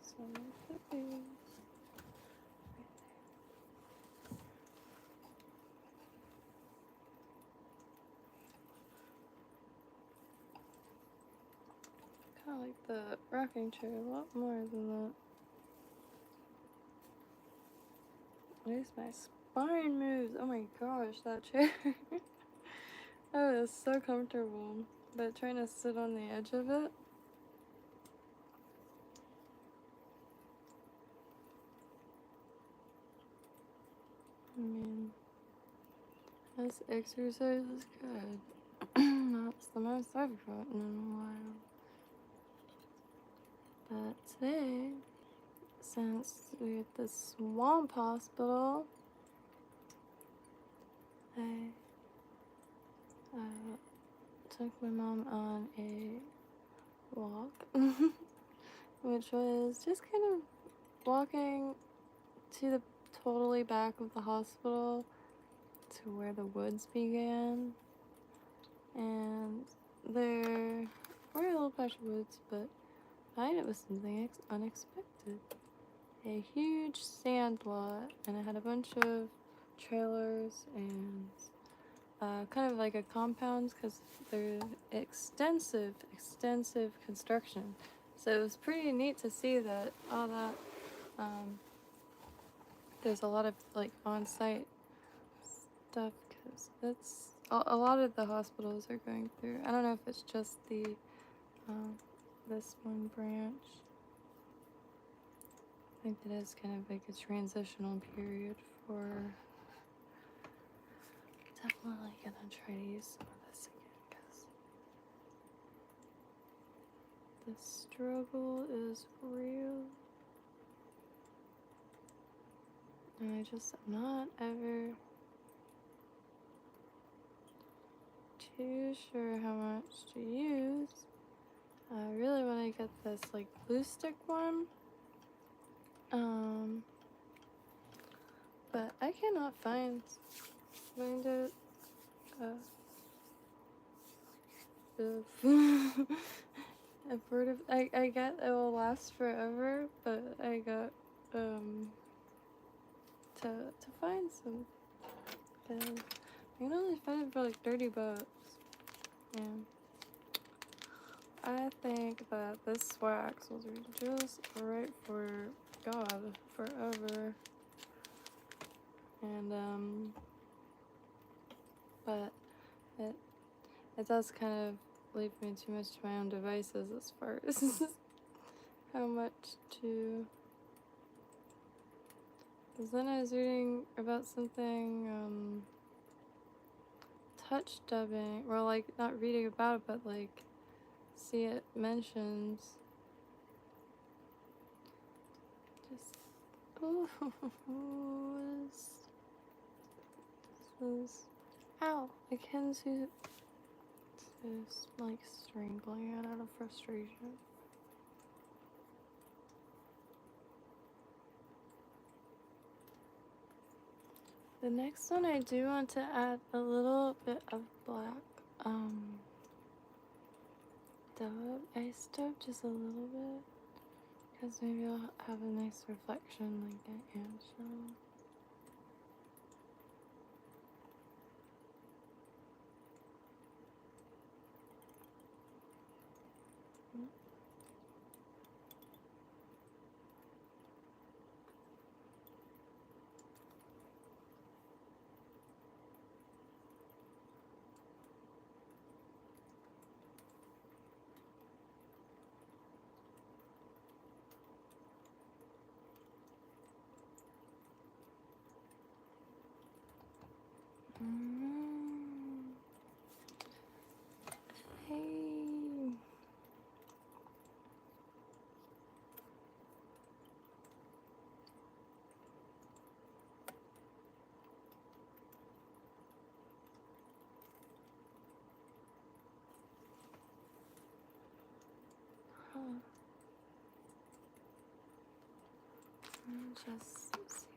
So it is. I like the rocking chair a lot more than that. At least my spine moves. Oh my gosh, that chair. Oh, it's so comfortable. But trying to sit on the edge of it. I mean, this exercise is good. That's the most I've gotten in a while. But today, since we're at the swamp hospital, I took my mom on a walk, which was just kind of walking to the totally back of the hospital to where the woods began. And there were a little patch of woods, but behind it was something unexpected. A huge sand lot, and it had a bunch of trailers and kind of like a compound, because they're extensive construction. So it was pretty neat to see that all that there's a lot of like on-site stuff, because that's a lot of the hospitals are going through. I don't know if it's just the this one branch. I think it is kind of like a transitional period for. Definitely gonna try to use some of this again, because the struggle is real. And I just am not ever too sure how much to use. I really want to get this like glue stick one. But I cannot find it. I get it will last forever, but I got to find some. Cause you can only find it for like $30. Yeah. I think that this wax will do just right for God forever. And but it does kind of leave me too much to my own devices as far as how much to. Because then I was reading about something, touch dubbing, or like not reading about it, but like see it mentions. Just oh, this is ow! I can see this like strangling it out of frustration. The next one I do want to add a little bit of black dub. I dub just a little bit because maybe I'll have a nice reflection like an antshell. Hey. Huh. Just see.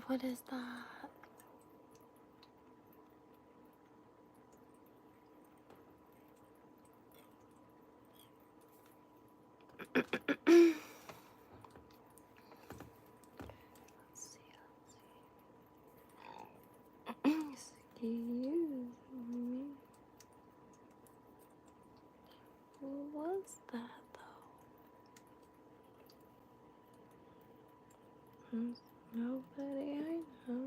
What is that? Excuse me. What was that though? Nobody I know.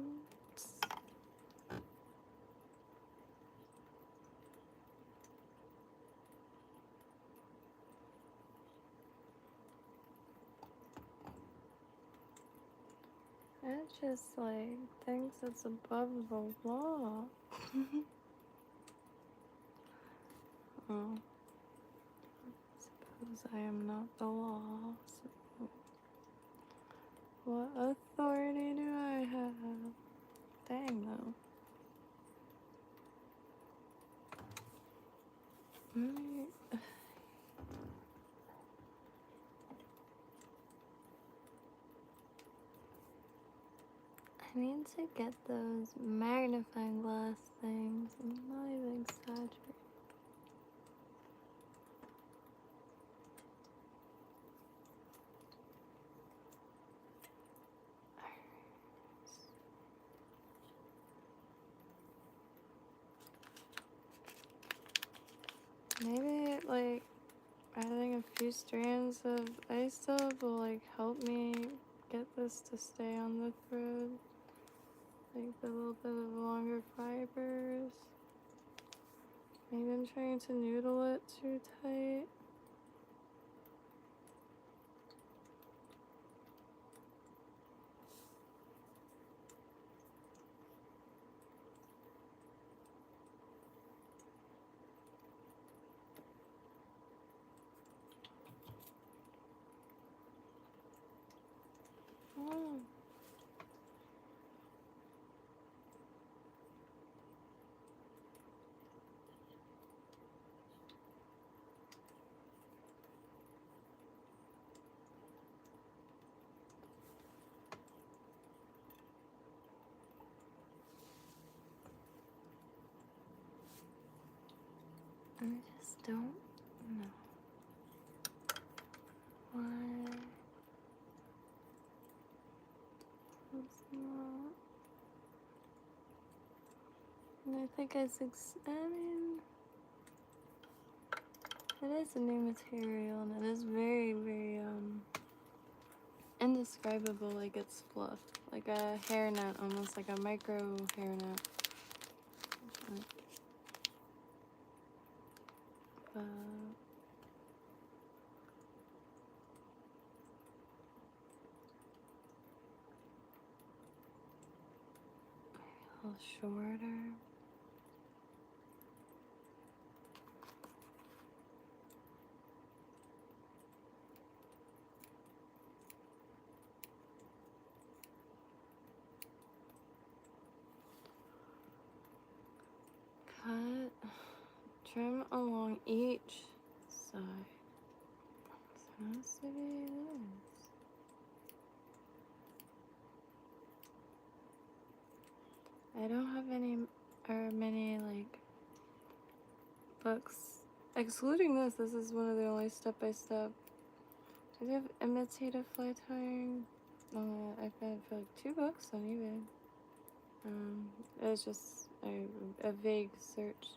It just like thinks it's above the law. Oh. Suppose I am not the law. So what authority do I have? Dang though. I need to get those magnifying glass things. I'm not even exaggerating. Maybe like adding a few strands of ice dub will like help me get this to stay on the thread. Like a little bit of longer fibers. Maybe I'm trying to noodle it too tight. I just don't know why it's not. And I think I mean, it is a new material and it is very, very, indescribable. Like it's fluff. Like a hairnet, almost like a micro hairnet. But a little shorter. Cut, trim along each side. So has to be this. I don't have any or many like books. Excluding this, this is one of the only step-by-step. Do they have imitative fly tying? I've had for like 2 books on eBay. It was just a vague search.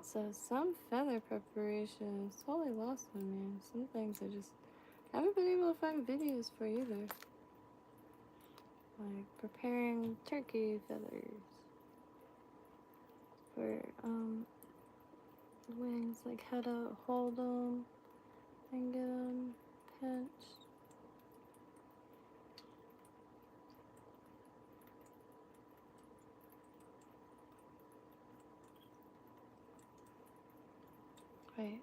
So some feather preparation is totally lost on me. Some things I just haven't been able to find videos for either. Like preparing turkey feathers for wings, like how to hold them and get them pinched. Right.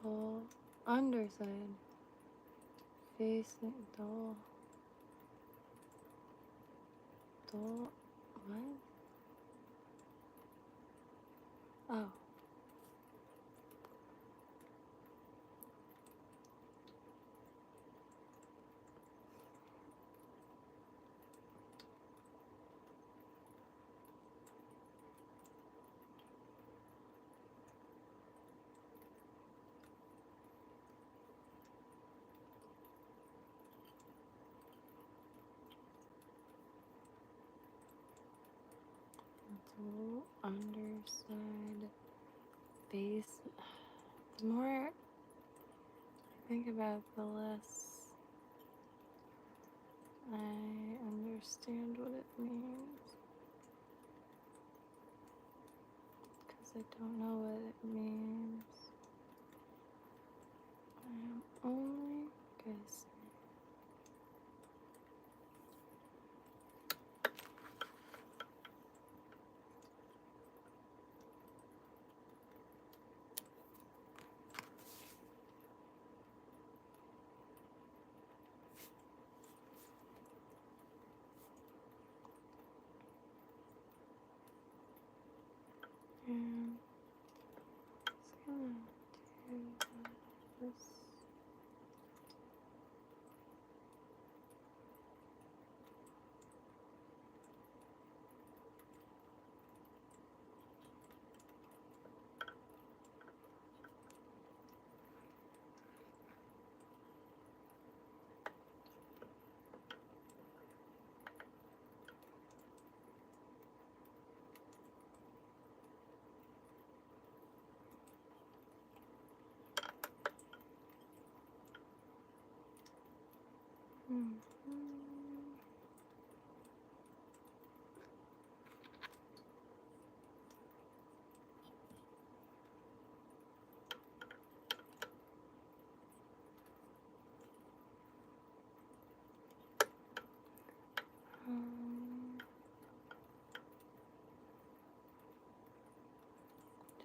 Dull underside. Facing dull. Dull. What? Oh. Dull underside. Base. The more I think about, the less I understand what it means. Because I don't know what it means. I am only guessing. And it's gonna do this.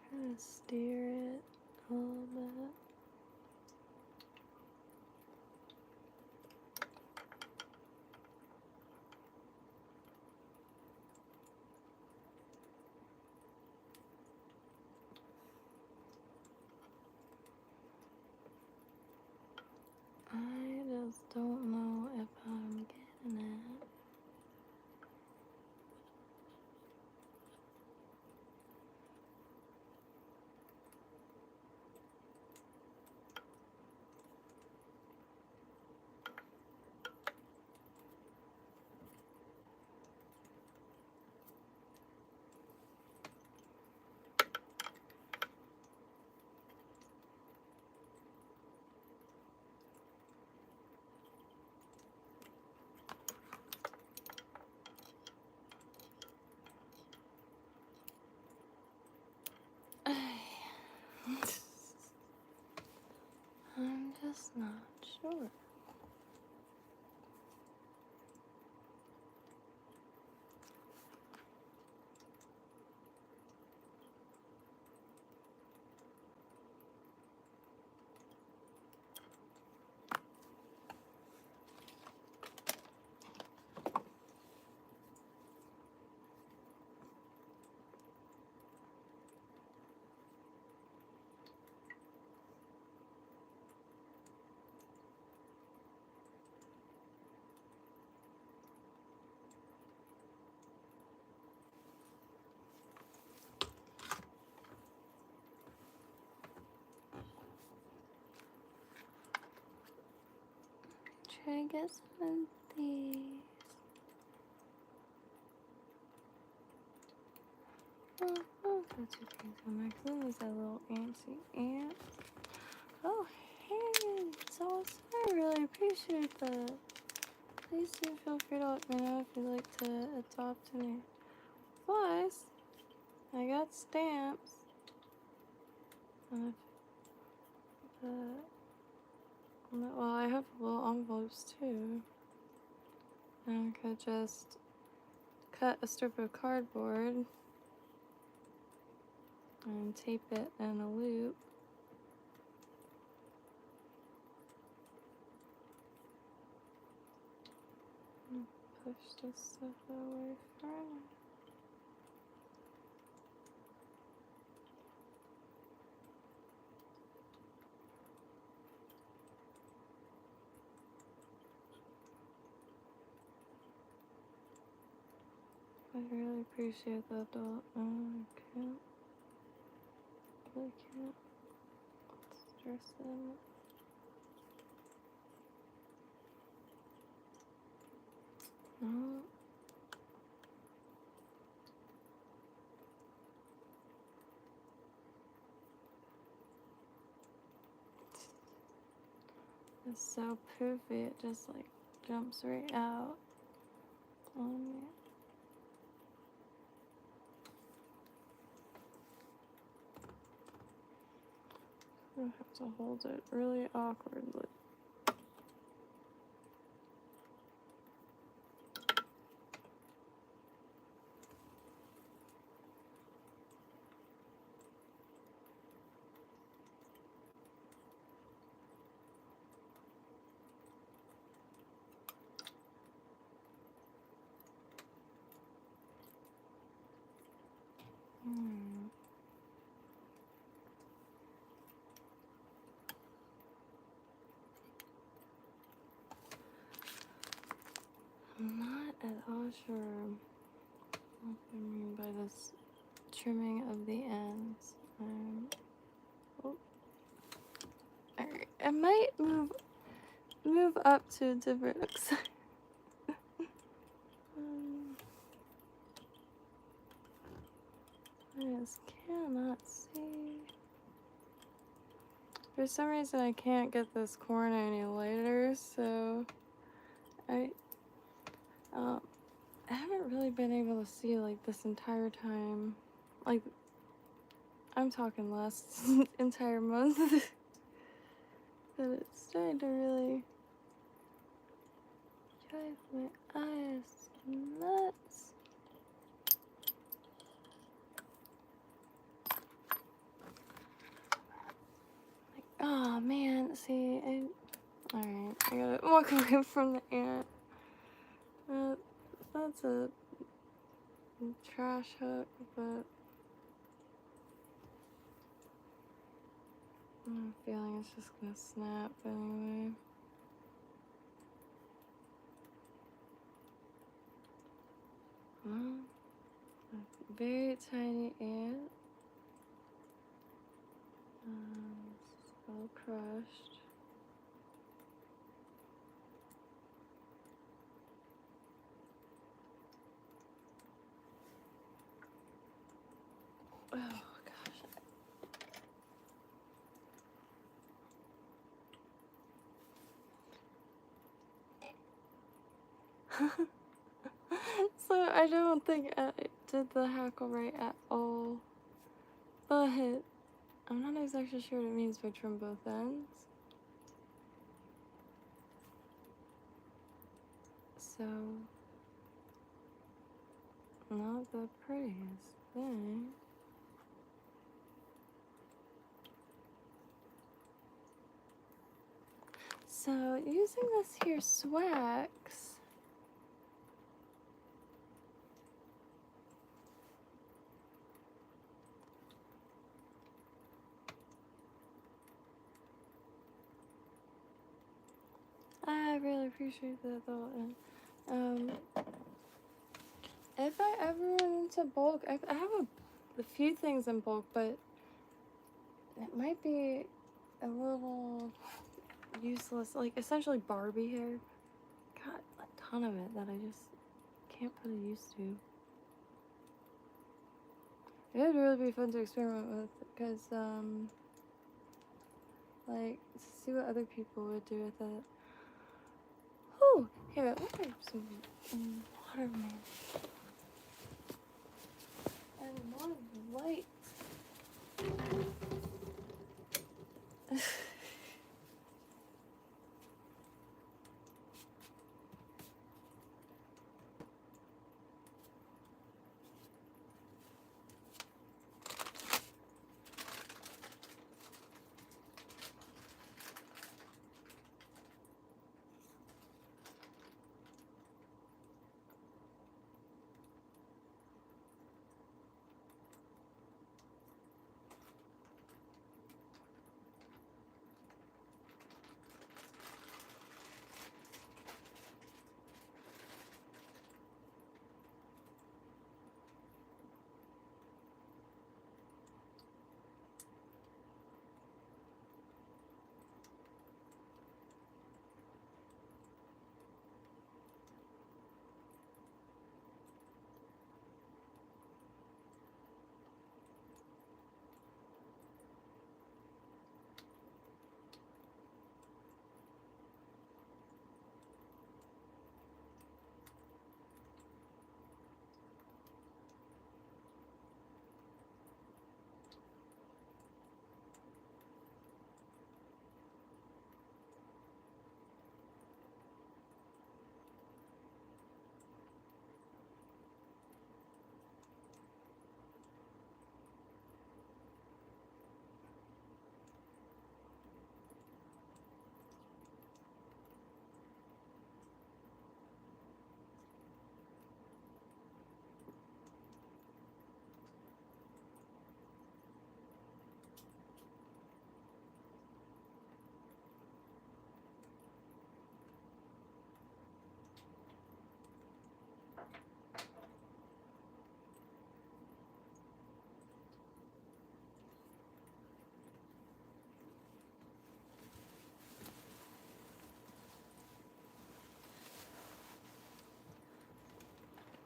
Trying to steer it a little bit. I just don't know if I'm getting it. I'm just not sure. Try to get some of these. Oh, that's your things on there. Cause there's that little antsy ant. Oh, hey, so I really appreciate that. Please do feel free to let me know if you'd like to adopt any flies. I got stamps. Well, I have little envelopes too. And I could just cut a strip of cardboard and tape it in a loop. And push this stuff away further. I really appreciate that, doll. Oh, I can't. Really can't stress it. No. It's so poofy, it just like jumps right out on me. I have to hold it really awkwardly. I'm not at all sure what I mean by this trimming of the ends. Oh. Alright, I might move up to a different side. I just cannot see. For some reason I can't get this corner any lighter, so I haven't really been able to see like this entire time. Like, I'm talking last entire month. But it's starting to really drive my eyes nuts. Like, oh man, see, alright, I gotta walk away from the ant. That's a trash hook, but I'm feeling it's just gonna snap anyway. Well, a very tiny ant. It's all crushed. Oh gosh. So I don't think I did the hackle right at all, but I'm not exactly sure what it means by trim both ends. So, not the prettiest thing. So, using this here Swax, I really appreciate that though. If I ever went into bulk, I have a few things in bulk, but it might be a little useless. Like, essentially Barbie hair. Got a ton of it that I just can't put a use to. It would really be fun to experiment with, because, like, to see what other people would do with it. Oh, here, let me grab some water, man. And a lot of light.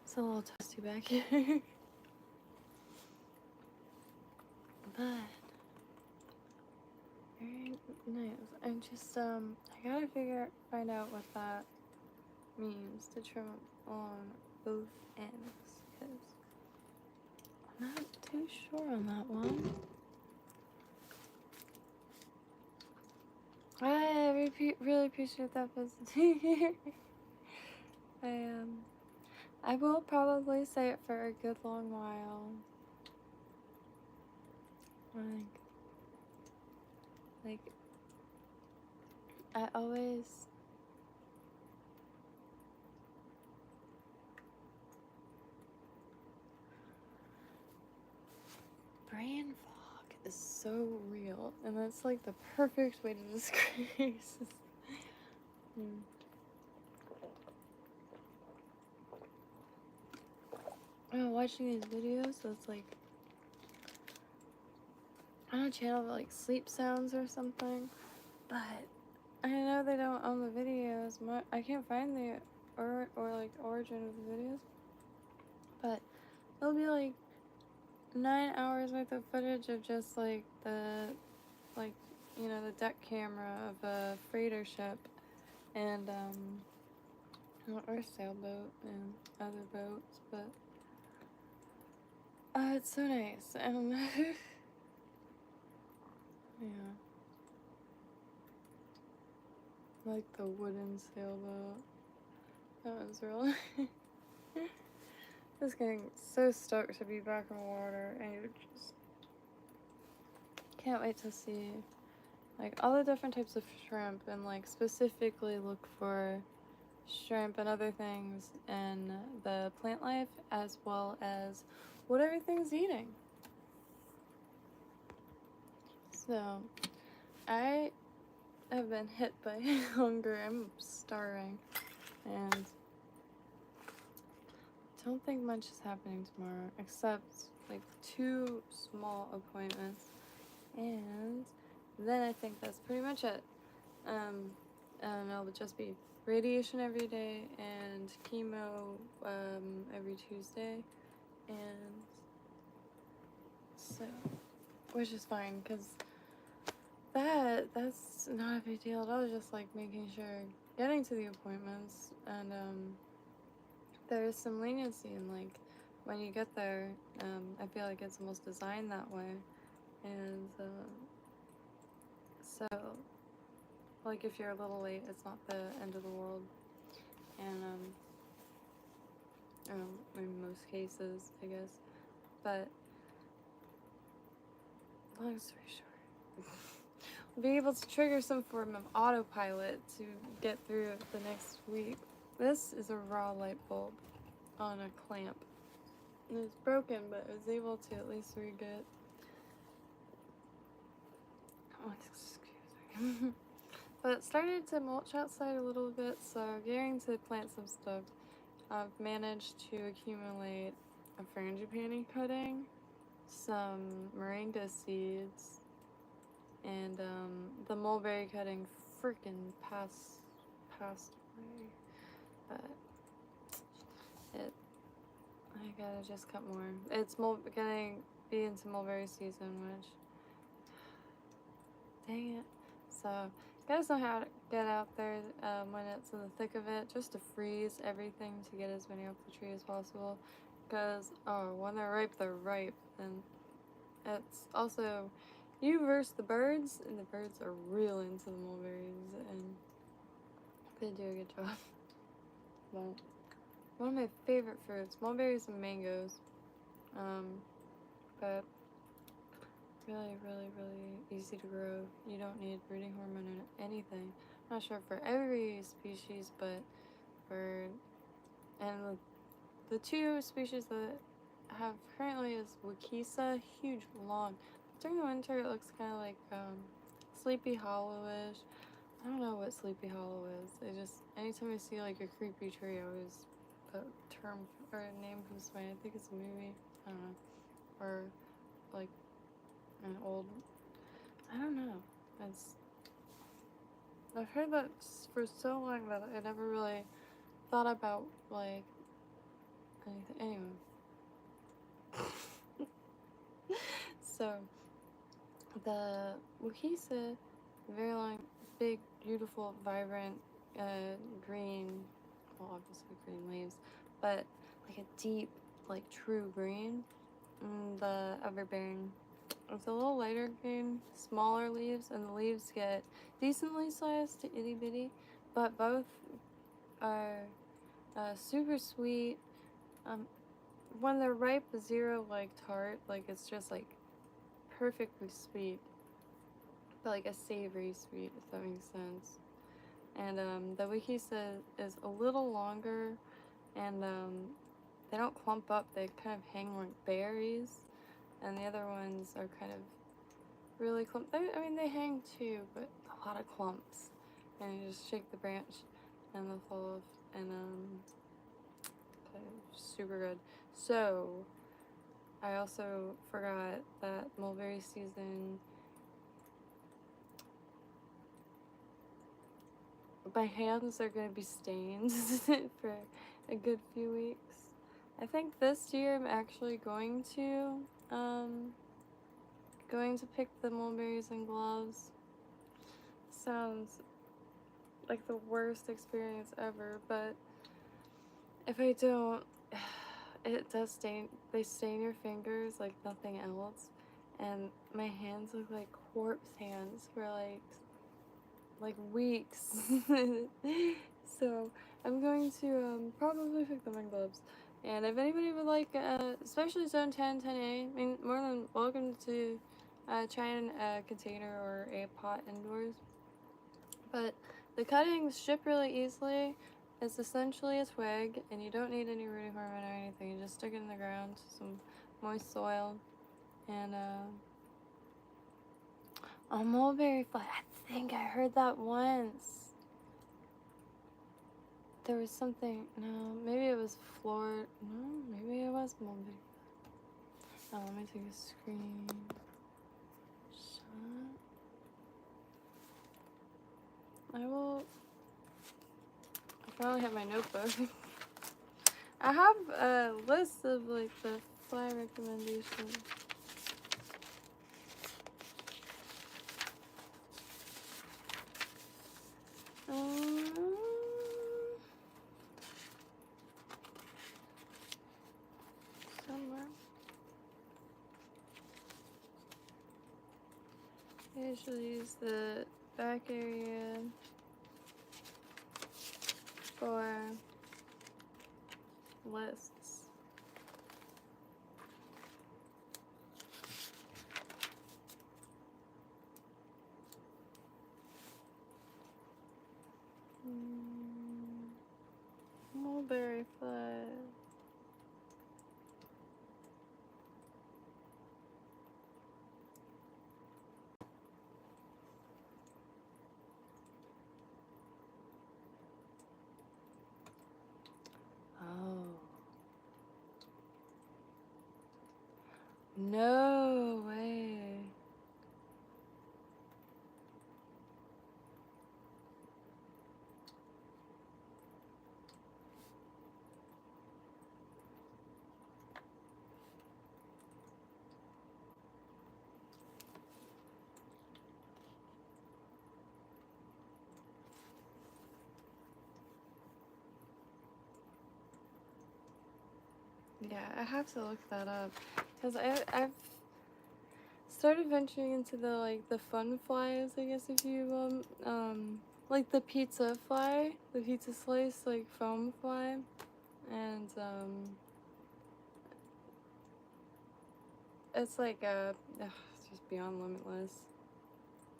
It's a little toasty back here. But very nice. I'm just I gotta find out what that means to trim on both ends, because I'm not too sure on that one. I really appreciate that visit here. I will probably say it for a good long while. Like I always brain fog is so real, and that's like the perfect way to describe this. I'm watching these videos, so it's like on a channel of like sleep sounds or something, but I know they don't own the videos. I can't find the or like the origin of the videos, but it'll be like 9 hours worth of footage of just like the the deck camera of a freighter ship and or sailboat and other boats, but it's so nice. And like the wooden sailboat. That was really just getting so stoked to be back in the water, and you just can't wait to see like all the different types of shrimp, and like specifically look for shrimp and other things in the plant life, as well as what everything's eating. So I have been hit by hunger. I'm starving, and don't think much is happening tomorrow except like 2 small appointments, and then I think that's pretty much it. And it'll just be radiation every day and chemo every Tuesday, and so, which is fine because that's not a big deal at all. Just like making sure getting to the appointments, and there's some leniency in like when you get there. I feel like it's almost designed that way, and so like if you're a little late, it's not the end of the world, and in most cases, I guess. But long story short, we'll be able to trigger some form of autopilot to get through the next week. This is a raw light bulb on a clamp. It was broken, but I was able to at least re-get. Oh, excuse me. But started to mulch outside a little bit, so getting to plant some stuff. I've managed to accumulate a frangipani cutting, some moringa seeds, and the mulberry cutting freaking passed away. But I gotta just cut more. It's gonna be into mulberry season, which, dang it. So, gotta know how to get out there when it's in the thick of it, just to freeze everything to get as many off the tree as possible. Because, when they're ripe, and it's also you versus the birds, and the birds are real into the mulberries, and they do a good job. But one of my favorite fruits, mulberries and mangoes, but really, really, really easy to grow. You don't need breeding hormone or anything. Not sure for every species, but and the 2 species that I have currently is Wikisa, huge, long. During the winter, it looks kind of like Sleepy Hollow-ish. I don't know what Sleepy Hollow is. Anytime I see like a creepy tree, I always a term or a name comes to mind. I think it's a movie. I don't know, or like an old. I don't know. I've heard that for so long that I never really thought about like anything. Anyway, so the Wikisa, very long, big, beautiful, vibrant, green. Well, obviously green leaves, but like a deep, like true green. And the Everbearing, it's a little lighter green, smaller leaves, and the leaves get decently sized to itty bitty, but both are super sweet. When they're ripe, 0 like tart, like it's just like perfectly sweet, but like a savory sweet, if that makes sense. And the Wikisa is a little longer, and they don't clump up, they kind of hang like berries, and the other ones are kind of really clump. I mean, they hang too, but a lot of clumps, and you just shake the branch and they'll fall off, and super good. So I also forgot that mulberry season, my hands are going to be stained for a good few weeks. I think this year I'm actually going to pick the mulberries in gloves. Sounds like the worst experience ever, but if I don't, it does stain. They stain your fingers like nothing else, and my hands look like corpse hands for like like weeks. So I'm going to probably pick them in gloves. And if anybody would like, especially zone 10, 10A, I mean, more than welcome to try a container or a pot indoors. But the cuttings ship really easily. It's essentially a twig, and you don't need any rooting hormone or anything. You just stick it in the ground, some moist soil, and a mulberry fly. I think I heard that once. There was something. No, maybe it was Florida. No, maybe it was mulberry. Oh, let me take a screen shot. I finally have my notebook. I have a list of like the fly recommendations. Somewhere. I usually use the back area for lists. Mulberry fly. Oh. No way. Yeah, I have to look that up because I've started venturing into the fun flies, I guess if you like the pizza fly, the pizza slice like foam fly, and it's like it's just beyond limitless.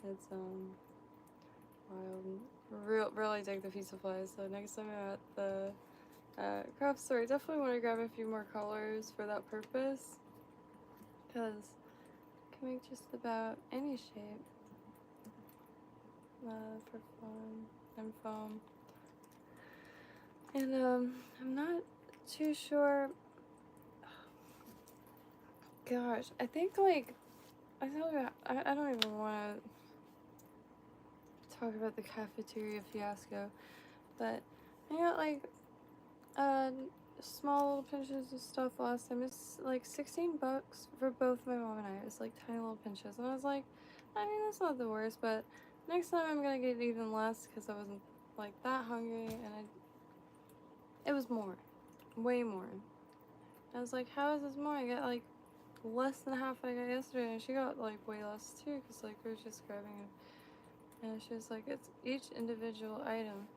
It's wild. Really dig the pizza flies. So next time I'm at the craft store, I definitely want to grab a few more colors for that purpose, because you can make just about any shape for fun and foam. And I'm not too sure. Gosh, I think like I don't even want to talk about the cafeteria fiasco, but I got like small little pinches of stuff last time. It's like $16 for both my mom and I. It's like tiny little pinches, and I was like, I mean, that's not the worst, but next time I'm gonna get even less because I wasn't like that hungry, and it was more, way more. I was like, how is this more? I got like less than half I got yesterday, and she got like way less too, because like we were just grabbing it, and she was like, it's each individual item.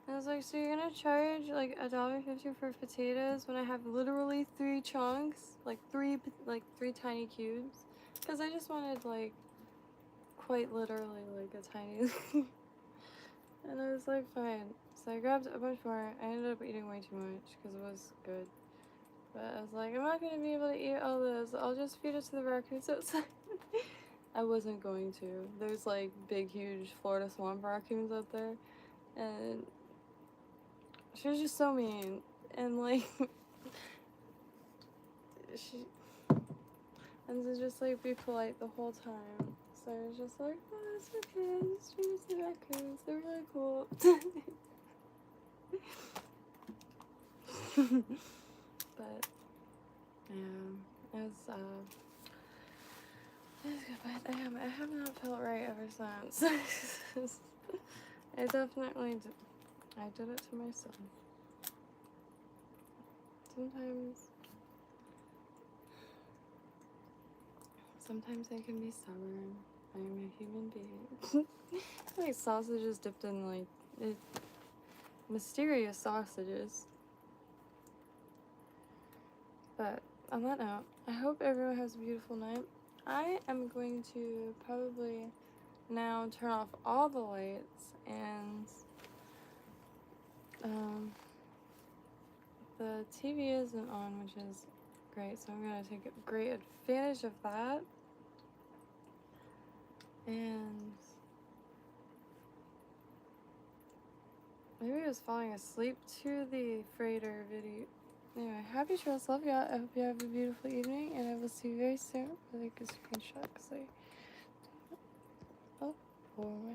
And I was like, so you're gonna charge like $1.50 for potatoes when I have literally 3 chunks, like three tiny cubes? Because I just wanted like quite literally like a tiny and I was like, fine. So I grabbed a bunch more. I ended up eating way too much because it was good. But I was like, I'm not gonna be able to eat all this. I'll just feed it to the raccoons outside. I wasn't going to. There's like big, huge Florida swamp raccoons out there. And she was just so mean. And like, and to just like be polite the whole time. So I was just like, oh, it's okay. Just feed it to the raccoons. They're really cool. But yeah, it was good, but I have not felt right ever since. I definitely did. I did it to myself. Sometimes I can be stubborn. I'm a human being. Like sausages dipped in like mysterious sausages. But on that note, I hope everyone has a beautiful night. I am going to probably now turn off all the lights and the TV isn't on, which is great, so I'm gonna take great advantage of that. And maybe I was falling asleep to the freighter video. Anyway, happy trails, love y'all. I hope you have a beautiful evening, and I will see you very soon. I like a screenshot because I. Oh, for my.